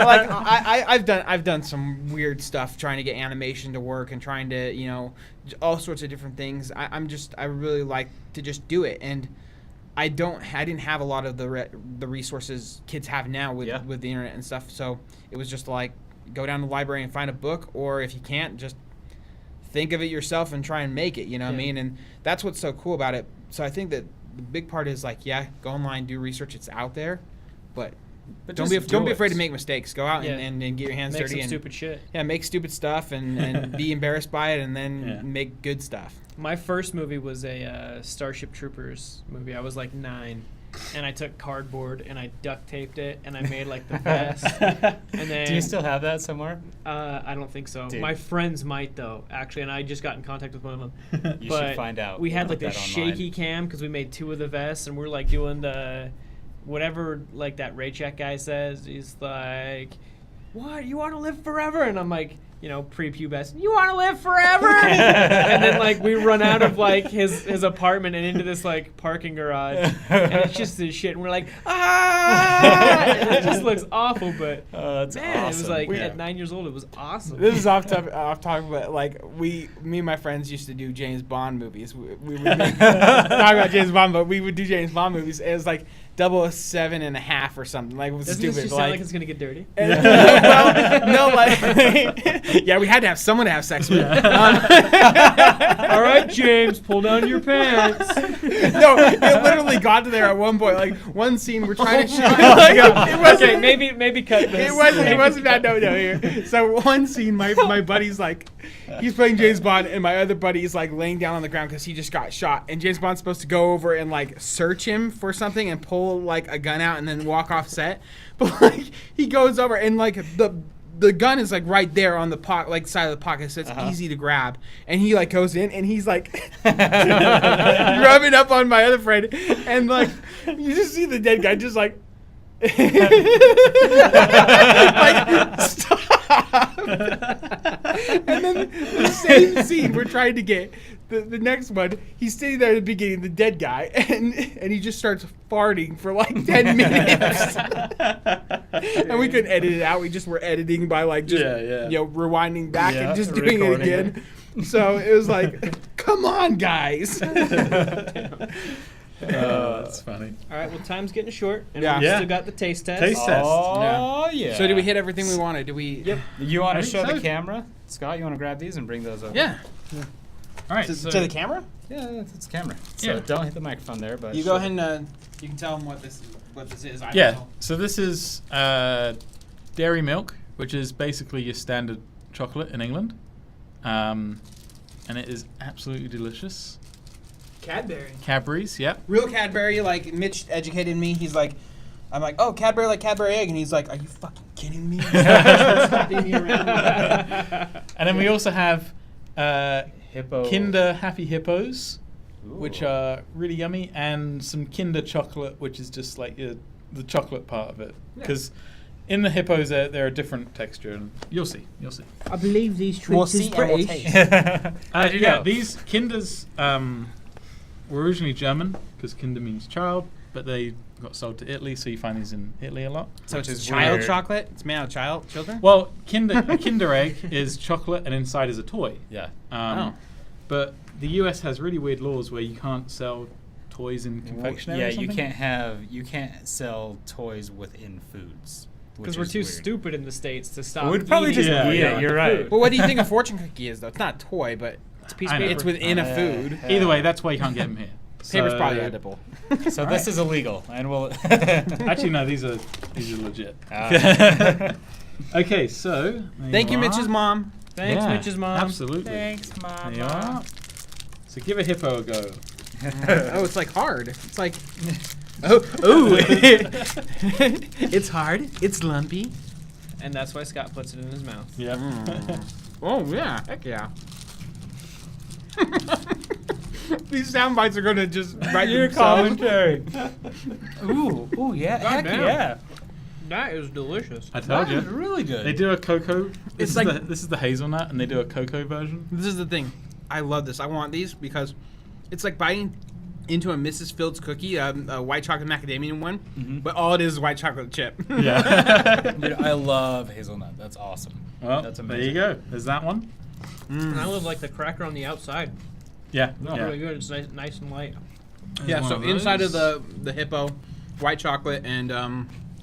I've done some weird stuff trying to get animation to work and trying to all sorts of different things. I really like to just do it, and I didn't have a lot of the resources kids have now with Yeah. with the internet and stuff. So it was just like go down to the library and find a book, or if you can't, just think of it yourself and try and make it. You know what I Yeah. mean? And that's what's so cool about it. So I think that the big part is like, yeah, go online, do research. It's out there, but But don't just be do afraid it. to make mistakes. Go out Yeah. and get your hands Make dirty some and stupid shit. yeah, make stupid stuff and be embarrassed by it, and then Yeah. make good stuff. My first movie was a Starship Troopers movie. I was like 9, and I took cardboard and I duct taped it and I made like the vest. And then Do you still have that somewhere? I don't think so. Dude. My friends might though, actually, and I just got in contact with one of them. You But should find out. We We'll had put like the that online. shaky cam because we made 2 of the vests, and we're like doing the whatever like that Raycheck guy says. He's like, "What? You want to live forever?" And I'm like, pre-pubescent, "You want to live forever?" And then like we run out of like his apartment and into this like parking garage, and it's just this shit, and we're like, ah! And it just looks awful, but Oh, that's man, it was awesome. like Yeah. at 9 years old, it was awesome. This is off topic, but like me and my friends used to do James Bond movies. We would talk about James Bond, but we would do James Bond movies. It was like 007.5 or something. Like it was Doesn't stupid. this just sound like it's gonna get dirty? well, no, like yeah, we had to have someone to have sex with. All right, James, pull down your pants. No, it literally got to there at one point. Like one scene, we're trying to shoot. Oh Like, my God. it wasn't. Okay, maybe cut this. It wasn't bad. No, here. So one scene, my buddy's like, he's playing James Bond, and my other buddy is like laying down on the ground because he just got shot. And James Bond's supposed to go over and like search him for something and pull pull like a gun out and then walk off set. But like he goes over and like the gun is like right there on the side of the pocket, so it's easy to grab. And he like goes in and he's like rubbing up on my other friend, and like you just see the dead guy just like like stop. And then the same scene we're trying to get. The next one, he's sitting there at the beginning, the dead guy, and he just starts farting for like 10 minutes. And we couldn't edit it out. We just were editing by like just rewinding back and just doing it again. So it was like, come on, guys. That's funny. All right, well, time's getting short, and Yeah. we Yeah. still got the taste test. Taste test. Oh, yeah. So did we hit everything we wanted? Did we? Yep. You want I to think show so. the camera? Scott, you want to grab these and bring those over? Yeah. All right. To so the camera? Yeah, it's camera. So Yeah. don't hit the microphone there, but You go ahead and you can tell them what this is. I don't Yeah. know. So this is dairy milk, which is basically your standard chocolate in England, and it is absolutely delicious. Cadbury. Cadbury's, yep. Real Cadbury, like Mitch educated me. He's like, I'm like, oh, Cadbury like Cadbury egg, and he's like, are you fucking kidding me? Slapping me around. And then we also have Hippo. Kinder Happy Hippos, Ooh. which are really yummy, and some Kinder chocolate, which is just like the chocolate part of it. Because in the hippos, they're a different texture, and you'll see. I believe these treats We'll is see and we'll British. taste. How'd you Yeah, know? these Kinders were originally German, because Kinder means child, but they got sold to Italy, so you find these in Italy a lot. So Which it's is child weird. chocolate? It's made out of children? Well, a Kinder egg is chocolate, and inside is a toy. Yeah. But the US has really weird laws where you can't sell toys in confectionery. Yeah, or something. you can't sell toys within foods. Because we're too stupid in the States to stop. We'd probably eating just eat it, the you're right. food. Well, what do you think a fortune cookie is, though? It's not a toy, but It's a piece I of know. paper. it's within a food. Either way, that's why you can't get them here. Paper's So- probably edible. So this is illegal, and we'll. Actually, no. These are legit. Okay, so Thank you, are. Mitch's mom. Thanks, Yeah, Mitch's mom. Absolutely. Thanks, There you Mama. are. So give a hippo a go. Oh, it's like hard. It's like, oh, it's hard. It's lumpy. And that's why Scott puts it in his mouth. Yeah. Oh yeah, heck yeah. These sound bites are gonna just write Your themselves. commentary. ooh, yeah, heck Goddamn. yeah. That is delicious. I told That is you. really good. They do a cocoa. It's This is the hazelnut, and they do a cocoa version. This is the thing. I love this. I want these because it's like biting into a Mrs. Fields cookie, a white chocolate macadamia one, but all it is white chocolate chip. Yeah. Dude, I love hazelnut. That's awesome. Well, That's there you amazing. go. There's that one. And I love like the cracker on the outside. Yeah. It's yeah. really good. It's nice and light. Yeah. One So of inside of those. the hippo, white chocolate and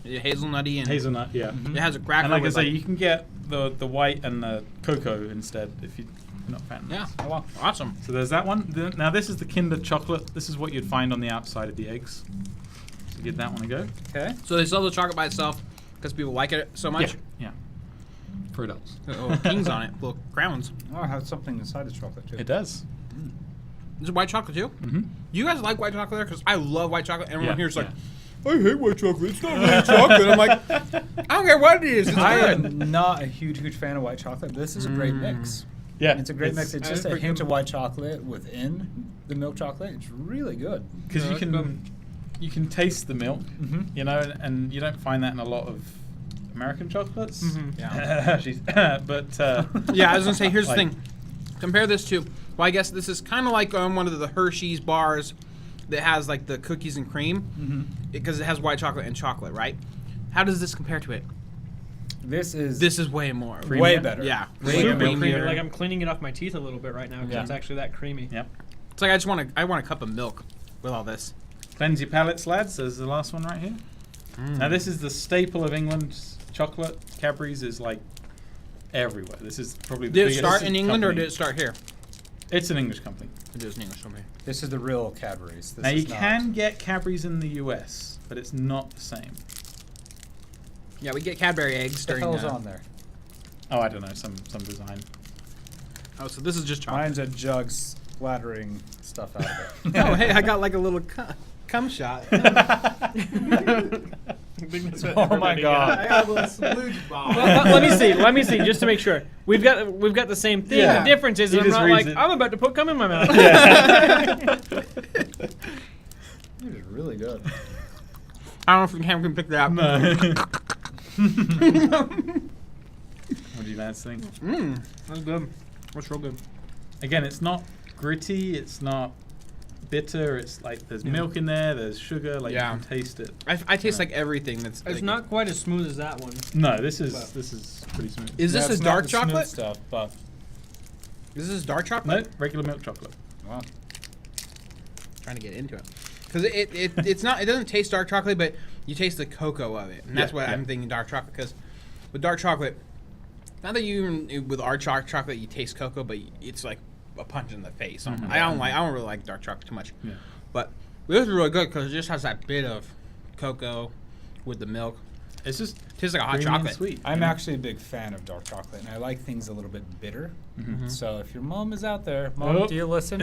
hazelnutty, and Hazelnut, yeah. it has a cracker. And like I with, say, you can get the white and the cocoa instead if you're not a fan. yeah. Oh, well. Awesome. So there's that one. Now this is the Kinder chocolate. This is what you'd find on the outside of the eggs. So give that one a go. Okay. So they sell the chocolate by itself because people like it so much. Yeah. For adults. Oh, kings on it, little crowns. Oh, it has something inside the chocolate too. It does. Is it white chocolate too? Mm-hmm. You guys like white chocolate there? Because I love white chocolate. Everyone Yeah, here's like, yeah. I hate white chocolate. It's not really chocolate. I'm like, I don't care what it is. It's I good. am not a huge fan of white chocolate. This is a great mix. Yeah. It's a great mix. It's just a pretty hint good. of white chocolate within the milk chocolate. It's really good. Because Yeah, you can taste the milk, Mhm. you know, and you don't find that in a lot of American chocolates. Yeah. But Yeah, I was gonna say. Here's Like- the thing. Compare this to. Well, I guess this is kind of like one of the Hershey's bars that has like the cookies and cream because it has white chocolate and chocolate, right? How does this compare to it? This is This is way more. way Creamier? better. Yeah, Way way Super better. creamy. creamier. Like I'm cleaning it off my teeth a little bit right now because Yeah. it's actually that creamy. Yep. It's like I want a cup of milk with all this. Cleanse your palates, lads. There's the last one right here. Now this is the staple of England's chocolate. Cadbury's is like everywhere. This is probably the Did it biggest start in England or company. did it start here? It's an English company. It is an English company. This is the real Cadbury's. This Now you is not- can get Cadbury's in the US, but it's not the same. Yeah, we get Cadbury eggs What the during. hell's on there? Oh, I don't know, some design. Oh, so this is just chocolate. Mine's a jug splattering stuff out of it. Oh, hey, I got like a little cum shot. Oh my god. Let me see, just to make sure. We've got the same thing. Yeah. The difference is He I'm just not reads like it. I'm about to put cum in my mouth. It is really good. I don't know if the camera can pick that up. No. What do you guys think? That's good. That's real good. Again, it's not gritty. It's not bitter. It's like there's milk in there. There's sugar. Like Yeah. you can taste it. I taste like everything that's. It's like, not quite as smooth as that one. No, this is pretty smooth. Is this Yeah, a it's not dark the smooth chocolate? stuff, but Is this dark No, chocolate? regular milk chocolate. wow. Trying to get into it, because it's not. It doesn't taste dark chocolate, but you taste the cocoa of it, and that's Yeah, what yeah. I'm thinking dark chocolate. Because with dark chocolate, not that you with our dark chocolate you taste cocoa, but it's like a punch in the face. Mhm. I don't really like dark chocolate too much, Yeah. but this is really good because it just has that bit of cocoa with the milk. It's just Tastes like a hot creamy and chocolate. sweet. I'm actually a big fan of dark chocolate, and I like things a little bit bitter. Mhm. So if your mom is out there, Mom, Oh. do you listen?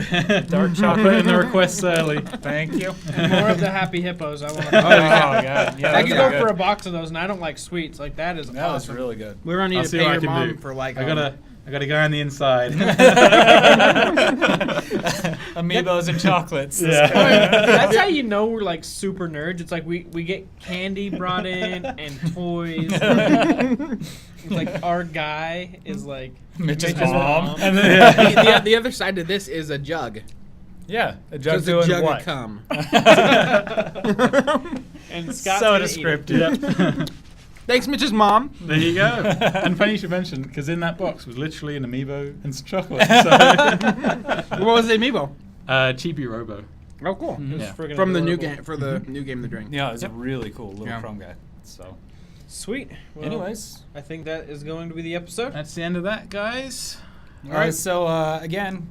Dark chocolate in the requests early. Thank you. And more of the happy hippos. I want. Oh, God. Yeah, I could those are go for good. a box of those, and I don't like sweets. Like that is That was awesome. really good. We're gonna need I'll to see pay what I your can mom do. for like. I gotta go on the inside. Amiibos and chocolates. Yeah. That's how you know we're like super nerds. It's like we get candy brought in and toys. It's like our guy is like Mitch's Mitch's mom. mom. And then, the other side to this is a jug. Yeah, a jug Just a doing jug what? of cum. and Scott's So gonna eat it. descriptive. yeah. Thanks, Mitch's mom. There you go. And funny you should mention, because in that box was literally an amiibo and some chocolate. So, What was the amiibo? Chibi Robo. Oh, cool. It was Yeah. friggin' From the new adorable. game for the new game, The Drink. Yeah, it's a really cool little Yeah. Chrome guy. So, Sweet. Well, anyways, I think that is going to be the episode. That's the end of that, guys. all right. So again,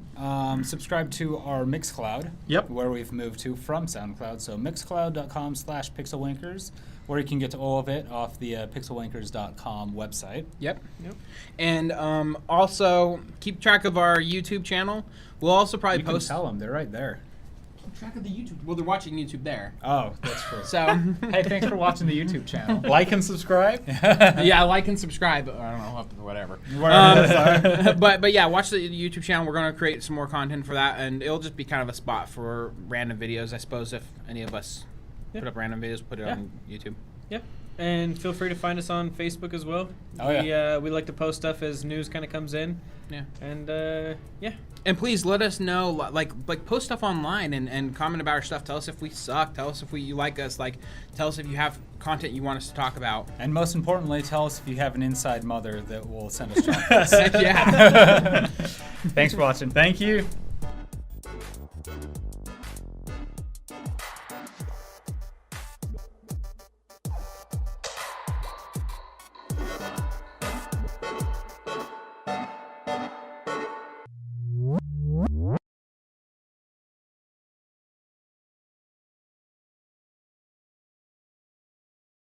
subscribe to our Mixcloud. Yep. Where we've moved to from SoundCloud. So mixcloud.com/pixelwankers, where you can get to all of it off the pixelwankers.com website. Yep. Yep. And also keep track of our YouTube channel. We'll also probably You can post. tell them they're right there. Keep track of the YouTube. Well, they're watching YouTube there. Oh, that's true. So Hey, thanks for watching the YouTube channel. Like and subscribe. yeah, like and subscribe. I don't know, whatever. But yeah, watch the YouTube channel. We're gonna create some more content for that, and it'll just be kind of a spot for random videos, I suppose. If any of us Yeah. put up random videos, put it Yeah. on YouTube. Yeah. And feel free to find us on Facebook as well. Oh, yeah. We like to post stuff as news kind of comes in. Yeah. And yeah. And please let us know, like post stuff online and comment about our stuff. Tell us if we suck. Tell us if you like us. Like, tell us if you have content you want us to talk about. And most importantly, tell us if you have an inside mother that will send us chocolates. Yeah. Thanks for watching. Thank you.